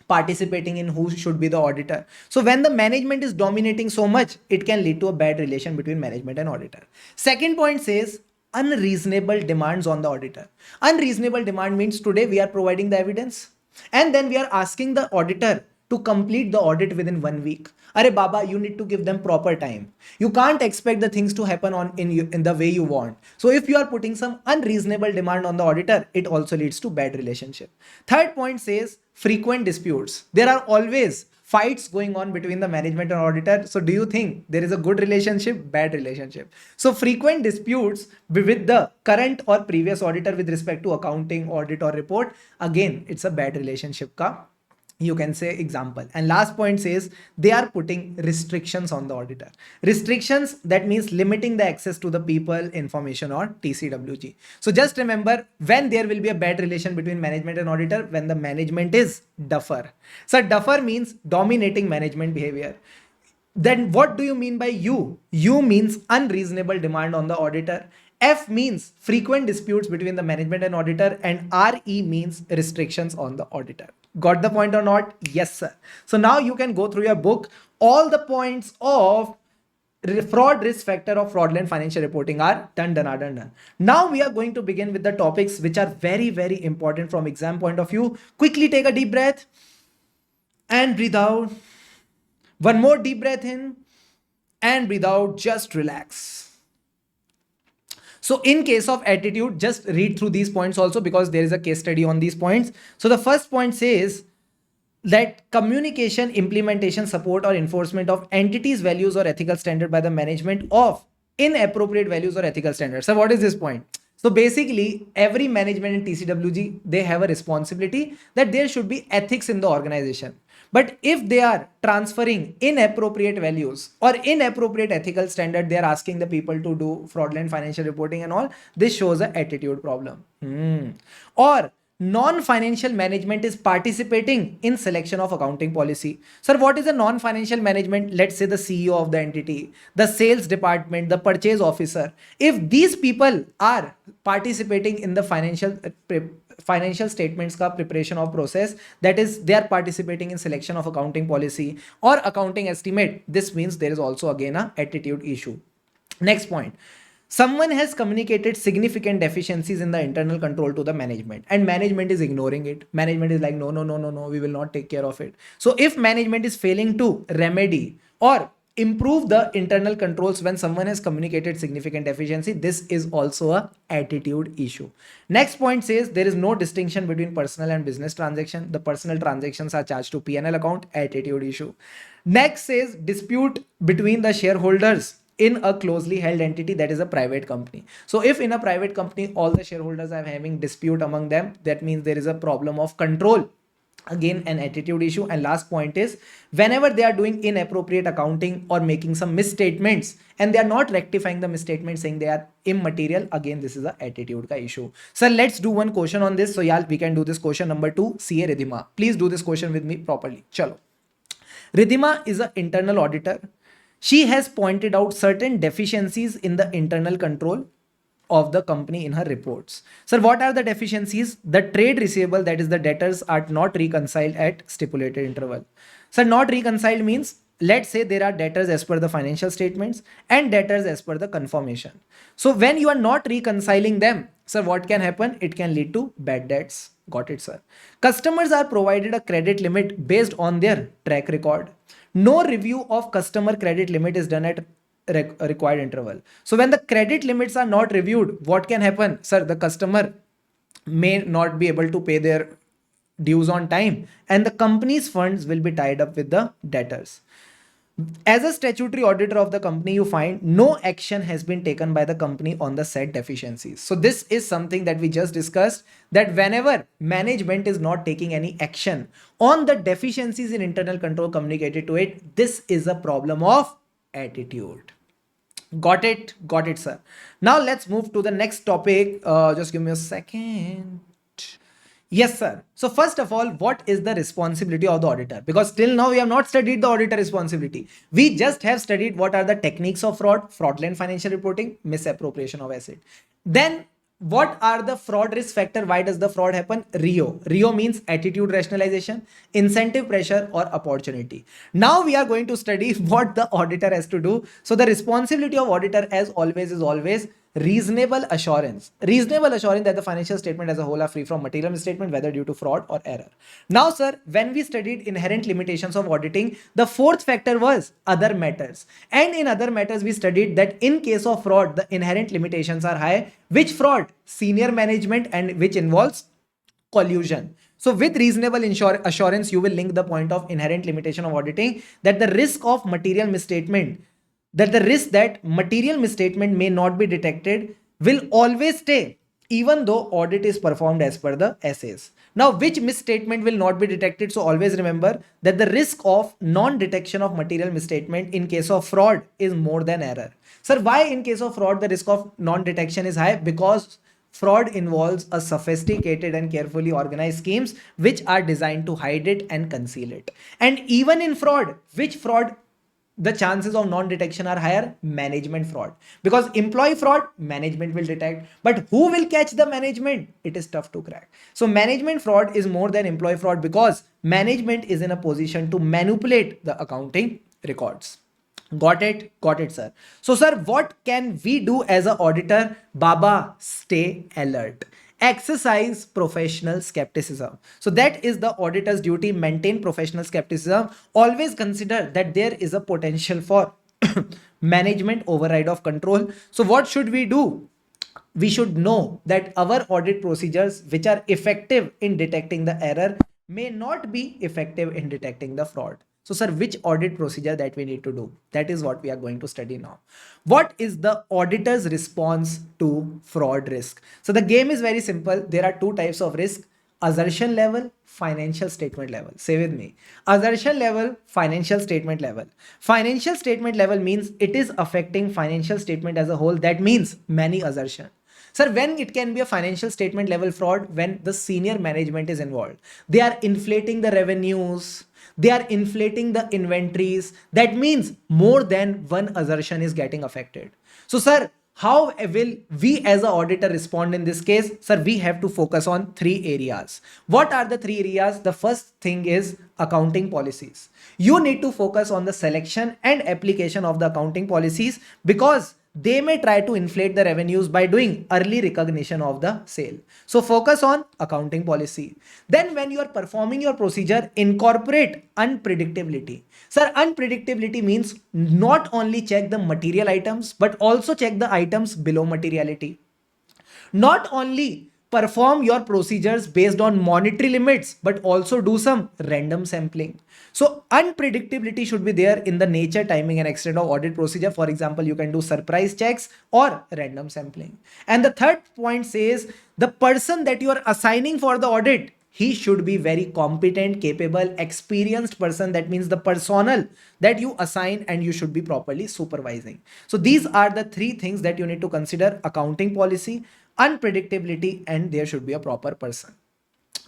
participating in who should be the auditor. So when the management is dominating so much, it can lead to a bad relation between management and auditor. Second point says unreasonable demands on the auditor. Unreasonable demand means today we are providing the evidence and then we are asking the auditor to complete the audit within 1 week. Arey Baba, you need to give them proper time. You can't expect the things to happen in the way you want. So if you are putting some unreasonable demand on the auditor, it also leads to bad relationship. Third point says frequent disputes. There are always fights going on between the management and auditor. So do you think there is a good relationship, bad relationship? So frequent disputes with the current or previous auditor with respect to accounting, audit or report, again, it's a bad relationship ka, you can say, example. And last point says they are putting restrictions on the auditor. Restrictions, that means limiting the access to the people, information or TCWG. So just remember, when there will be a bad relation between management and auditor, when the management is duffer. So duffer means dominating management behavior. Then what do you mean by U? U means unreasonable demand on the auditor. F means frequent disputes between the management and auditor, and RE means restrictions on the auditor. Got the point or not? Yes, sir. So now you can go through your book, all the points of fraud risk factor of fraudulent financial reporting are done. Now we are going to begin with the topics which are very, very important from exam point of view. Quickly take a deep breath and breathe out. One more deep breath in and breathe out. Just relax. So in case of attitude, just read through these points also because there is a case study on these points. So the first point says that communication, implementation, support or enforcement of entities, values or ethical standard by the management of inappropriate values or ethical standards. So what is this point? So basically every management in TCWG, they have a responsibility that there should be ethics in the organization. But if they are transferring inappropriate values or inappropriate ethical standard, they are asking the people to do fraudulent financial reporting and all, this shows an attitude problem. Or non-financial management is participating in selection of accounting policy. Sir, what is a non-financial management? Let's say the CEO of the entity, the sales department, the purchase officer. If these people are participating in the financial statements ka preparation of process, that is they are participating in selection of accounting policy or accounting estimate, this means there is also again a attitude issue. Next point. Someone has communicated significant deficiencies in the internal control to the management and management is ignoring it. Management is like, no, we will not take care of it. So if management is failing to remedy or improve the internal controls when someone has communicated significant deficiency, this is also a attitude issue. Next point says there is no distinction between personal and business transaction. The personal transactions are charged to P&L account, attitude issue. Next says dispute between the shareholders in a closely held entity, that is a private company. So if in a private company all the shareholders are having dispute among them, that means there is a problem of control, again an attitude issue. And last point is whenever they are doing inappropriate accounting or making some misstatements and they are not rectifying the misstatements saying they are immaterial, again this is a attitude ka issue. So let's do one question on this. So yeah, we can do this question number 2. CA Ridhima, please do this question with me properly. Chalo. Ridhima is an internal auditor. She has pointed out certain deficiencies in the internal control of the company in her reports. Sir, what are the deficiencies? The trade receivable, that is the debtors, are not reconciled at stipulated interval. Sir, not reconciled means, let's say there are debtors as per the financial statements and debtors as per the confirmation. So when you are not reconciling them, sir, what can happen? It can lead to bad debts. Got it, sir. Customers are provided a credit limit based on their track record. No review of customer credit limit is done at required interval. So when the credit limits are not reviewed, what can happen? Sir, the customer may not be able to pay their dues on time and the company's funds will be tied up with the debtors. As a statutory auditor of the company, you find no action has been taken by the company on the said deficiencies. So this is something that we just discussed, that whenever management is not taking any action on the deficiencies in internal control communicated to it, this is a problem of attitude. Got it, sir. Now let's move to the next topic. Just give me a second. Yes, sir. So first of all, what is the responsibility of the auditor? Because till now we have not studied the auditor responsibility. We just have studied what are the techniques of fraud, fraudulent financial reporting, misappropriation of asset. Then what are the fraud risk factor? Why does the fraud happen? RIO means attitude rationalization, incentive pressure or opportunity. Now we are going to study what the auditor has to do. So the responsibility of auditor as always is always reasonable assurance that the financial statement as a whole are free from material misstatement, whether due to fraud or error. Now, sir, when we studied inherent limitations of auditing, the fourth factor was other matters. And in other matters, we studied that in case of fraud, the inherent limitations are high. Which fraud? Senior management, and which involves collusion. So with reasonable assurance, you will link the point of inherent limitation of auditing, that the risk of material misstatement, that the risk that material misstatement may not be detected will always stay even though audit is performed as per the essays. Now, which misstatement will not be detected? So always remember that the risk of non-detection of material misstatement in case of fraud is more than error. Sir, why in case of fraud the risk of non-detection is high? Because fraud involves a sophisticated and carefully organized schemes which are designed to hide it and conceal it. And even in fraud, which fraud the chances of non-detection are higher? Management fraud. Because employee fraud, management will detect. But who will catch the management? It is tough to crack. So management fraud is more than employee fraud because management is in a position to manipulate the accounting records. Got it, sir. So, sir, what can we do as an auditor? Baba, stay alert. Exercise professional skepticism. So, that is the auditor's duty. Maintain professional skepticism. Always consider that there is a potential for management override of control. So, what should we do? We should know that our audit procedures, which are effective in detecting the error, may not be effective in detecting the fraud. So, sir, which audit procedure that we need to do? That is what we are going to study now. What is the auditor's response to fraud risk? So, the game is very simple. There are two types of risk: assertion level, financial statement level. Say with me: assertion level, financial statement level. Financial statement level means it is affecting financial statement as a whole. That means many assertion. Sir, when it can be a financial statement level fraud? When the senior management is involved. They are inflating the revenues, they are inflating the inventories. That means more than one assertion is getting affected. So, sir, how will we as an auditor respond in this case? Sir, we have to focus on three areas. What are the three areas? The first thing is accounting policies. You need to focus on the selection and application of the accounting policies, because they may try to inflate the revenues by doing early recognition of the sale. So focus on accounting policy. Then when you are performing your procedure, incorporate unpredictability. Sir, unpredictability means not only check the material items, but also check the items below materiality. Not only perform your procedures based on monetary limits, but also do some random sampling. So unpredictability should be there in the nature, timing, and extent of audit procedure. For example, you can do surprise checks or random sampling. And the third point says the person that you are assigning for the audit, he should be very competent, capable, experienced person. That means the personnel that you assign, and you should be properly supervising. So these are the three things that you need to consider: accounting policy, unpredictability, and there should be a proper person.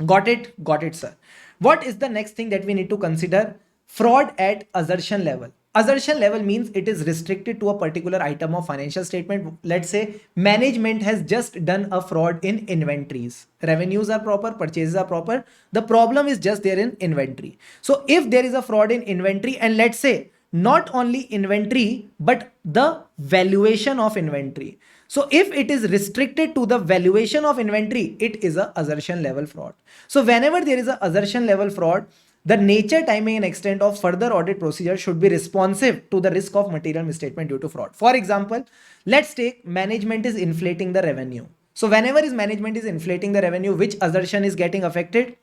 Got it, sir. What is the next thing that we need to consider? Fraud at assertion level. Assertion level means it is restricted to a particular item of financial statement. Let's say management has just done a fraud in inventories. Revenues are proper, purchases are proper. The problem is just there in inventory. So if there is a fraud in inventory, and let's say not only inventory, but the valuation of inventory. So if it is restricted to the valuation of inventory, it is a assertion level fraud. So whenever there is a assertion level fraud, the nature, timing, and extent of further audit procedure should be responsive to the risk of material misstatement due to fraud. For example, let's take management is inflating the revenue. So whenever is management is inflating the revenue, which assertion is getting affected?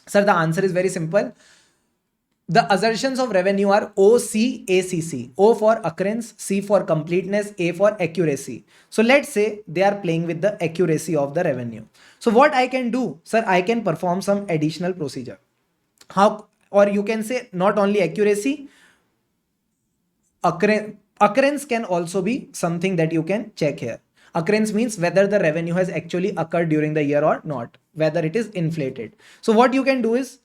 Sir, the answer is very simple. The assertions of revenue are O, C, A, C, C. O for occurrence, C for completeness, A for accuracy. So let's say they are playing with the accuracy of the revenue. So what I can do, sir, I can perform some additional procedure. How? Or you can say not only accuracy, occurrence can also be something that you can check here. Occurrence means whether the revenue has actually occurred during the year or not, whether it is inflated. So what you can do is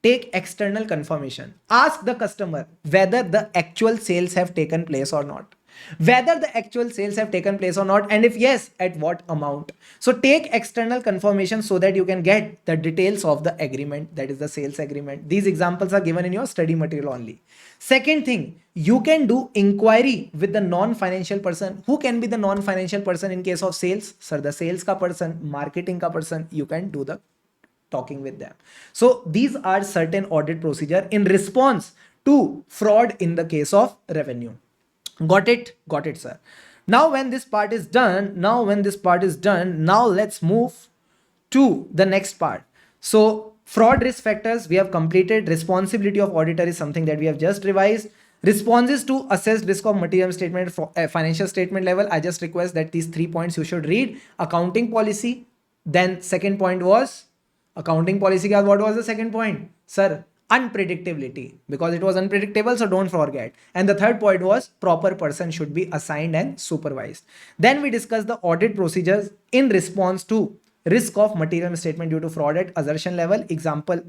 take external confirmation. Ask the customer whether the actual sales have taken place or not. Whether the actual sales have taken place or not, and if yes, at what amount. So take external confirmation so that you can get the details of the agreement, that is the sales agreement. These examples are given in your study material only. Second thing, you can do inquiry with the non-financial person. Who can be the non-financial person in case of sales? Sir, the sales ka person, marketing ka person. You can do the talking with them. So these are certain audit procedure in response to fraud in the case of revenue. Got it, sir. Now when this part is done, now let's move to the next part. So fraud risk factors we have completed. Responsibility of auditor is something that we have just revised. Responses to assessed risk of material statement for financial statement level. I just request that these 3 points you should read. Accounting policy. Then second point was accounting policy. What was the second point, sir? Unpredictability, because it was unpredictable, so don't forget. And the third point was proper person should be assigned and supervised. Then we discussed the audit procedures in response to risk of material misstatement due to fraud at assertion level. Example,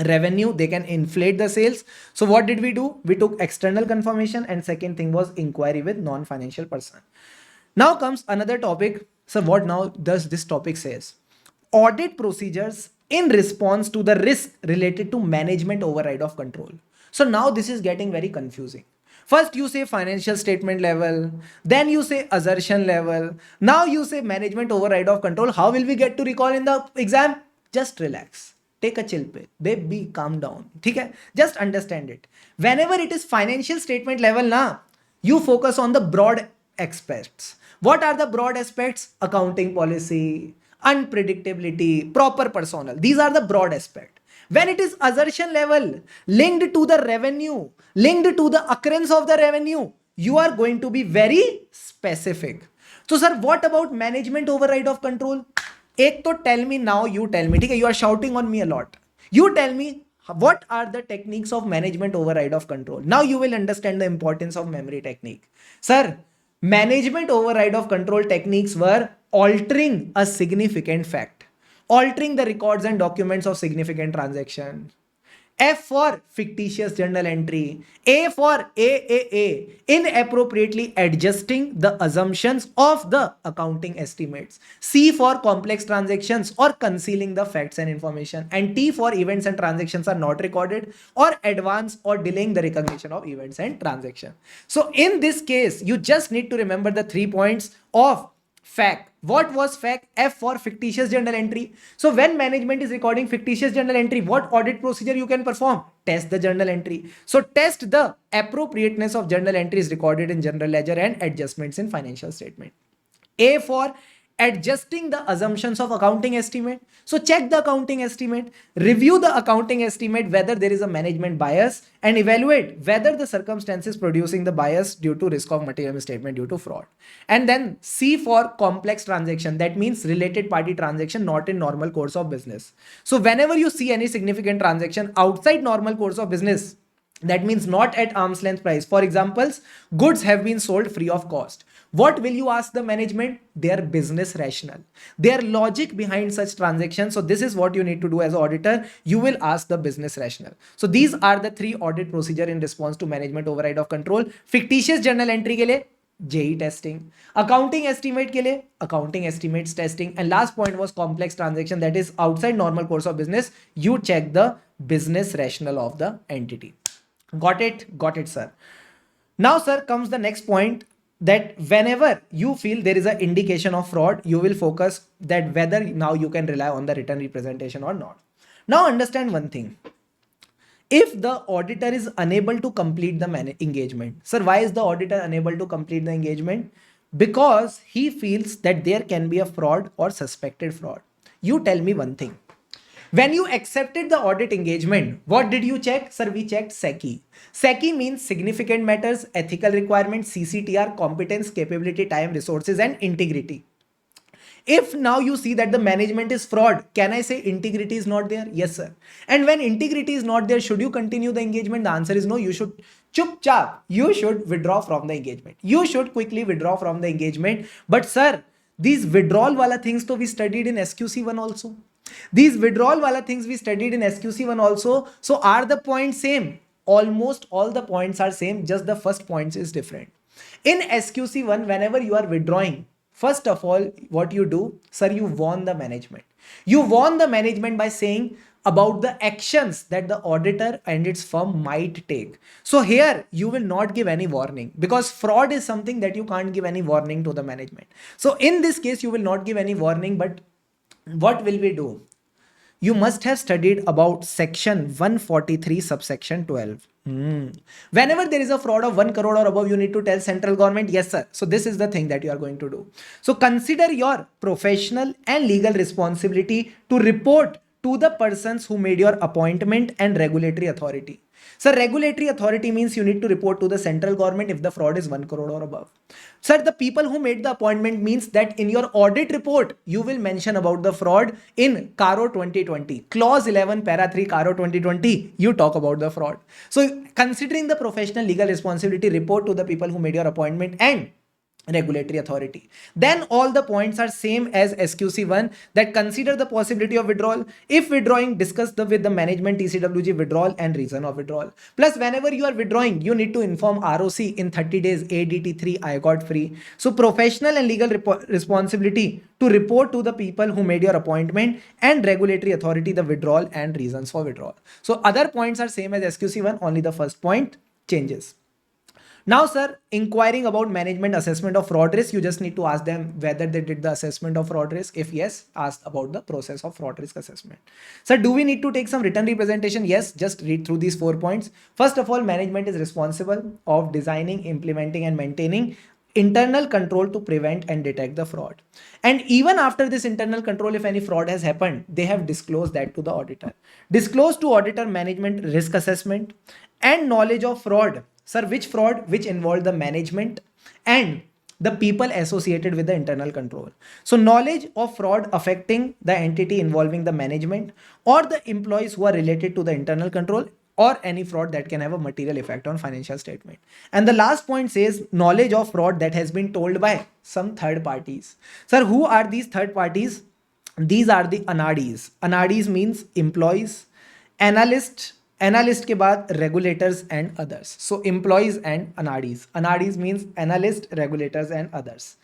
revenue, they can inflate the sales. So what did we do? We took external confirmation, and second thing was inquiry with non-financial person. Now comes another topic. So what now does this topic says? Audit procedures in response to the risk related to management override of control. So now this is getting very confusing. First you say financial statement level, then you say assertion level, now you say management override of control. How will we get to recall in the exam? Just relax, take a chill pill, baby, calm down. Okay, just understand it. Whenever it is financial statement level na, you focus on the broad aspects. What are the broad aspects? Accounting policy, unpredictability, proper personnel. These are the broad aspects. When it is assertion level, linked to the revenue, linked to the occurrence of the revenue, you are going to be very specific. So sir, what about management override of control? एक तो tell me now, you tell me. ठीक है, you are shouting on me a lot. You tell me what are the techniques of management override of control. Now you will understand the importance of memory technique. Sir, management override of control techniques were altering a significant fact, altering the records and documents of significant transaction. F for fictitious journal entry. A for AAA, inappropriately adjusting the assumptions of the accounting estimates. C for complex transactions or concealing the facts and information. And T for events and transactions are not recorded or advance or delaying the recognition of events and transactions. So in this case, you just need to remember the 3 points of fact. What was fact? F for fictitious journal entry. So when management is recording fictitious journal entry, what audit procedure you can perform? Test the journal entry. So test the appropriateness of journal entries recorded in general ledger and adjustments in financial statement. A for adjusting the assumptions of accounting estimate. So check the accounting estimate, review the accounting estimate whether there is a management bias, and evaluate whether the circumstances producing the bias due to risk of material misstatement due to fraud. And then C for complex transaction, that means related party transaction not in normal course of business. So whenever you see any significant transaction outside normal course of business, that means not at arm's length price. For examples, goods have been sold free of cost. What will you ask the management? Their business rationale, their logic behind such transactions. So this is what you need to do as an auditor. You will ask the business rationale. So these are the 3 audit procedure in response to management override of control. Fictitious journal entry के लिए JE testing, accounting estimate के लिए accounting estimates testing, and last point was complex transaction, that is outside normal course of business. You check the business rationale of the entity. Got it? Got it, sir. Now, sir, comes the next point, that whenever you feel there is an indication of fraud, you will focus that whether now you can rely on the written representation or not. Now, understand one thing. If the auditor is unable to complete the engagement, sir, why is the auditor unable to complete the engagement? Because he feels that there can be a fraud or suspected fraud. You tell me one thing. When you accepted the audit engagement, what did you check? Sir, we checked SECI. SECI means significant matters, ethical requirements, CCTR, competence, capability, time, resources, and integrity. If now you see that the management is fraud, can I say integrity is not there? Yes, sir. And when integrity is not there, should you continue the engagement? The answer is no. You should chup chap. You should withdraw from the engagement. You should quickly withdraw from the engagement. But sir, these withdrawal wala things to we studied in SQC1 also. These withdrawal wala things we studied in SQC1 also. So are the points same? Almost all the points are same. Just the first points is different. In SQC1, whenever you are withdrawing, first of all, what you do, sir, you warn the management. You warn the management by saying about the actions that the auditor and its firm might take. So here you will not give any warning, because fraud is something that you can't give any warning to the management. So in this case, you will not give any warning, but what will we do? You must have studied about section 143 subsection 12. Whenever there is a fraud of 1 crore or above, you need to tell central government, yes sir. So this is the thing that you are going to do. So consider your professional and legal responsibility to report to the persons who made your appointment and regulatory authority. Sir, regulatory authority means you need to report to the central government if the fraud is 1 crore or above. Sir, the people who made the appointment means that in your audit report, you will mention about the fraud in CARO 2020. Clause 11, para 3, CARO 2020, you talk about the fraud. So considering the professional legal responsibility, report to the people who made your appointment and regulatory authority. Then all the points are same as SQC1, that consider the possibility of withdrawal. If withdrawing, discuss with the management TCWG withdrawal and reason of withdrawal. Plus, whenever you are withdrawing, you need to inform ROC in 30 days ADT3 I got free. So professional and legal responsibility to report to the people who made your appointment and regulatory authority the withdrawal and reasons for withdrawal. So other points are same as SQC1, only the first point changes. Now, sir, inquiring about management assessment of fraud risk, you just need to ask them whether they did the assessment of fraud risk. If yes, ask about the process of fraud risk assessment. Sir, do we need to take some written representation? Yes, just read through these 4 points. First of all, management is responsible of designing, implementing, and maintaining internal control to prevent and detect the fraud. And even after this internal control, if any fraud has happened, they have disclosed that to the auditor. Disclose to auditor management risk assessment and knowledge of fraud. Sir, which fraud? Which involved the management and the people associated with the internal control. So knowledge of fraud affecting the entity involving the management or the employees who are related to the internal control, or any fraud that can have a material effect on financial statement. And the last point says knowledge of fraud that has been told by some third parties. Sir, who are these third parties? These are the anadis. Anadis means employees, analyst, analyst के बाद regulators and others. So employees and anadis. Anadis means analyst, regulators and others.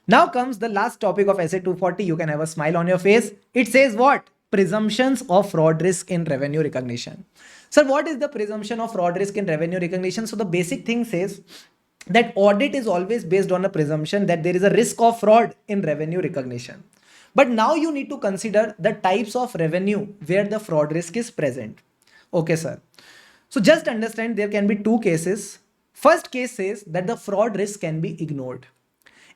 Now comes the last topic of SA 240. You can have a smile on your face. It says what? Presumptions of fraud risk in revenue recognition. Sir, what is the presumption of fraud risk in revenue recognition? So the basic thing says that audit is always based on a presumption that there is a risk of fraud in revenue recognition. But now you need to consider the types of revenue where the fraud risk is present. Okay, sir. So just understand there can be two cases. First case says that the fraud risk can be ignored.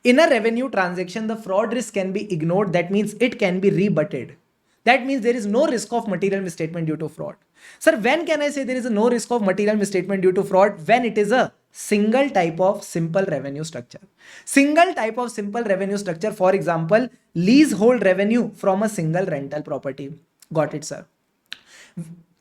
In a revenue transaction, the fraud risk can be ignored. That means it can be rebutted. That means there is no risk of material misstatement due to fraud. Sir, when can I say there is no risk of material misstatement due to fraud? When it is a single type of simple revenue structure. Single type of simple revenue structure, for example, leasehold revenue from a single rental property. Got it, sir?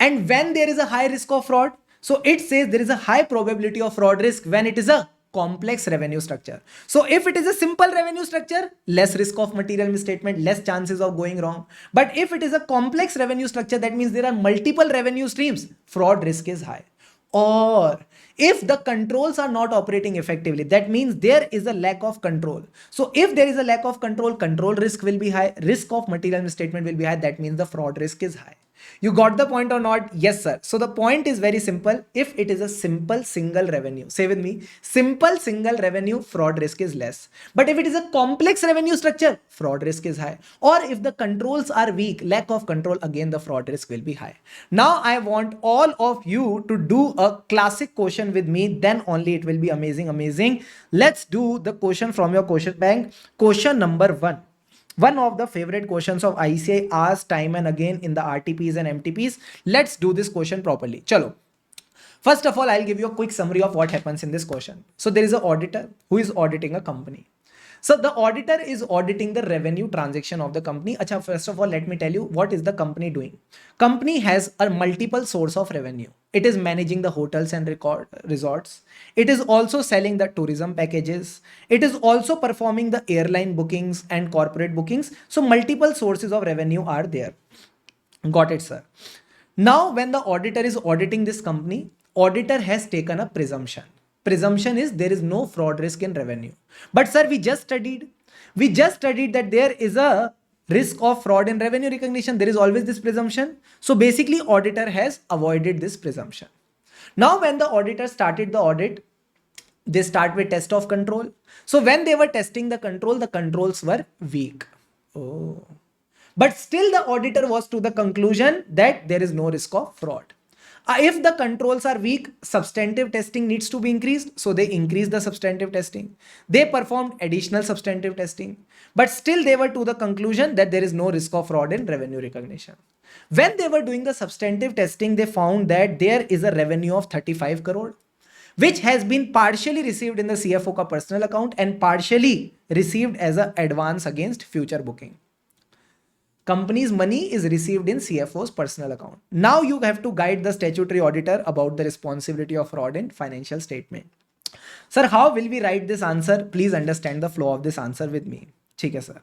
And when there is a high risk of fraud, so it says there is a high probability of fraud risk when it is a complex revenue structure. So if it is a simple revenue structure, less risk of material misstatement, less chances of going wrong. But if it is a complex revenue structure, that means there are multiple revenue streams, fraud risk is high. Or if the controls are not operating effectively, that means there is a lack of control. So if there is a lack of control, control risk will be high, risk of material misstatement will be high. That means the fraud risk is high. You got the point or not? Yes, sir. So the point is very simple. If it is a simple single revenue, say with me, simple single revenue, fraud risk is less. But if it is a complex revenue structure, fraud risk is high. Or if the controls are weak, lack of control, again the fraud risk will be high. Now I want all of you to do a classic question with me, then only it will be amazing, amazing. Let's do the question from your question bank. Question number 1. One of the favorite questions of ICAI asked time and again in the RTPs and MTPs. Let's do this question properly. Chalo. First of all, I'll give you a quick summary of what happens in this question. So there is an auditor who is auditing a company. So the auditor is auditing the revenue transaction of the company. Achha, first of all, let me tell you what is the company doing. Company has a multiple source of revenue. It is managing the hotels and resorts. It is also selling the tourism packages. It is also performing the airline bookings and corporate bookings. So multiple sources of revenue are there. Got it, sir. Now, when the auditor is auditing this company, auditor has taken a presumption. Presumption is there is no fraud risk in revenue. But sir, we just studied that there is a risk of fraud in revenue recognition. There is always this presumption. So basically auditor has avoided this presumption. Now when the auditor started the audit, they start with test of control. So when they were testing the controls were weak. Oh. But still the auditor was to the conclusion that there is no risk of fraud. If the controls are weak, substantive testing needs to be increased. So they increased the substantive testing. They performed additional substantive testing. But still they were to the conclusion that there is no risk of fraud in revenue recognition. When they were doing the substantive testing, they found that there is a revenue of 35 crore, which has been partially received in the CFO ka personal account and partially received as an advance against future booking. Company's money is received in CFO's personal account. Now you have to guide the statutory auditor about the responsibility of fraud in financial statement. Sir, how will we write this answer? Please understand the flow of this answer with me. Okay, sir.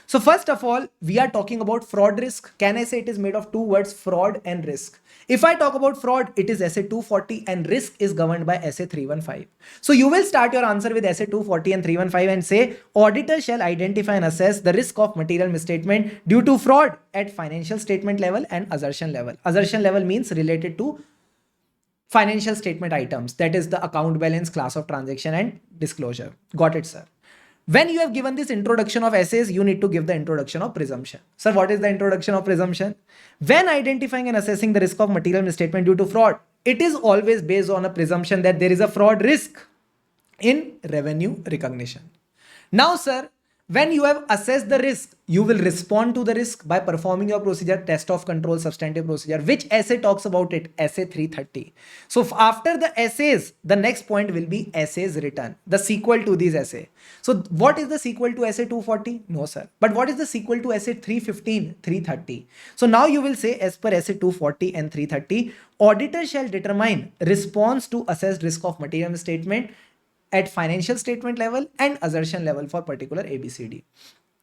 So first of all, we are talking about fraud risk. Can I say it is made of two words, fraud and risk? If I talk about fraud, it is SA 240 and risk is governed by SA 315. So you will start your answer with SA 240 and 315 and say, auditor shall identify and assess the risk of material misstatement due to fraud at financial statement level and assertion level. Assertion level means related to financial statement items, that is the account balance, class of transaction and disclosure. Got it, sir? When you have given this introduction of essays, you need to give the introduction of presumption. Sir, what is the introduction of presumption? When identifying and assessing the risk of material misstatement due to fraud, it is always based on a presumption that there is a fraud risk in revenue recognition. Now, sir, when you have assessed the risk, you will respond to the risk by performing your procedure, test of control, substantive procedure, which essay talks about it, essay 330. So after the essays, the next point will be essays written, the sequel to these essay. So what is the sequel to essay 240? No, sir. But what is the sequel to essay 315, 330? So now you will say, as per essay 240 and 330, auditor shall determine response to assessed risk of material misstatement at financial statement level and assertion level for particular ABCD.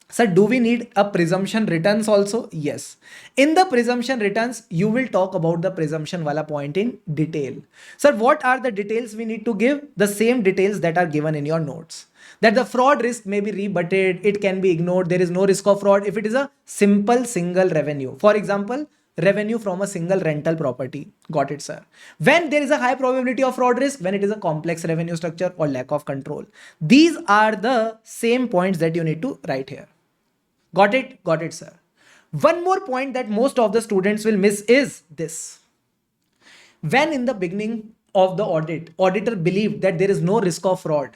Sir, do we need a presumption returns also? Yes. In the presumption returns, you will talk about the presumption wala point in detail. Sir, what are the details we need to give? The same details that are given in your notes. That the fraud risk may be rebutted, it can be ignored, there is no risk of fraud if it is a simple single revenue. For example, revenue from a single rental property. Got it, sir? When there is a high probability of fraud risk, when it is a complex revenue structure or lack of control. These are the same points that you need to write here. Got it? Got it, sir. One more point that most of the students will miss is this. When in the beginning of the audit, auditor believed that there is no risk of fraud,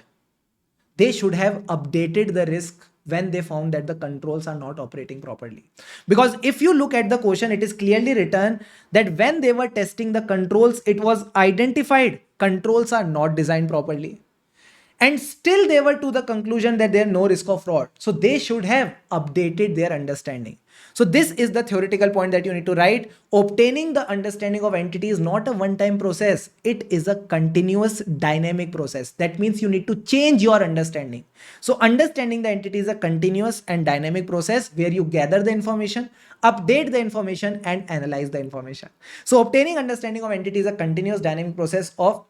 they should have updated the risk when they found that the controls are not operating properly. Because if you look at the question, it is clearly written that when they were testing the controls, it was identified controls are not designed properly. And still they were to the conclusion that there is no risk of fraud. So they should have updated their understanding. So this is the theoretical point that you need to write. Obtaining the understanding of entity is not a one-time process. It is a continuous dynamic process. That means you need to change your understanding. So understanding the entity is a continuous and dynamic process where you gather the information, update the information and analyze the information. So obtaining understanding of entity is a continuous dynamic process of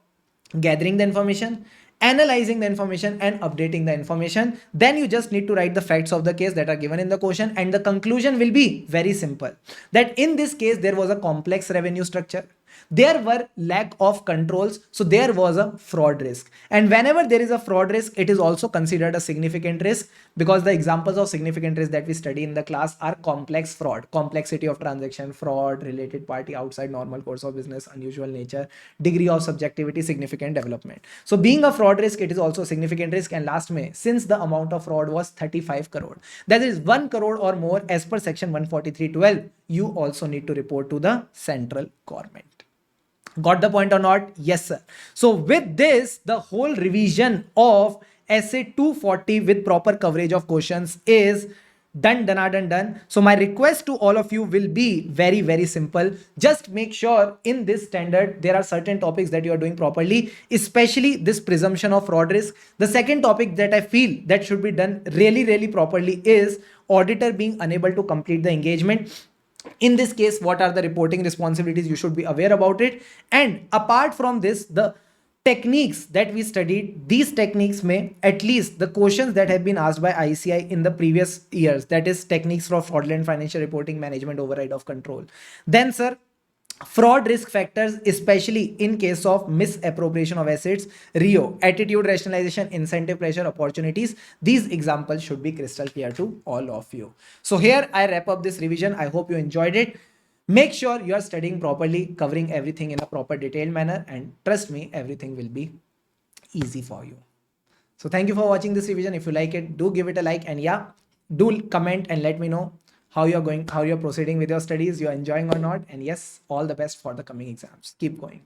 gathering the information, analyzing the information and updating the information. Then you just need to write the facts of the case that are given in the question, and the conclusion will be very simple, that in this case there was a complex revenue structure, there were lack of controls, so there was a fraud risk. And whenever there is a fraud risk, it is also considered a significant risk, because the examples of significant risk that we study in the class are complex fraud, complexity of transaction, fraud, related party outside normal course of business, unusual nature, degree of subjectivity, significant development. So being a fraud risk, it is also a significant risk. And last May, since the amount of fraud was 35 crore, that is 1 crore or more as per section 143(12), you also need to report to the central government. Got the point or not? Yes, sir. So with this, the whole revision of essay 240 with proper coverage of questions is done. So my request to all of you will be very, very simple. Just make sure in this standard, there are certain topics that you are doing properly, especially this presumption of fraud risk. The second topic that I feel that should be done really, really properly is auditor being unable to complete the engagement. In this case, what are the reporting responsibilities? You should be aware about it. And apart from this, the techniques that we studied, these techniques may, at least the questions that have been asked by ICI in the previous years, that is techniques for fraudulent financial reporting, management override of control. Then, sir, fraud risk factors, especially in case of misappropriation of assets, REO, attitude rationalization, incentive pressure, opportunities. These examples should be crystal clear to all of you. So here I wrap up this revision. I hope you enjoyed it. Make sure you are studying properly, covering everything in a proper detailed manner, and trust me, everything will be easy for you. So thank you for watching this revision. If you like it, do give it a like, and yeah, do comment and let me know how you're proceeding with your studies, you're enjoying or not. And yes, all the best for the coming exams. Keep going.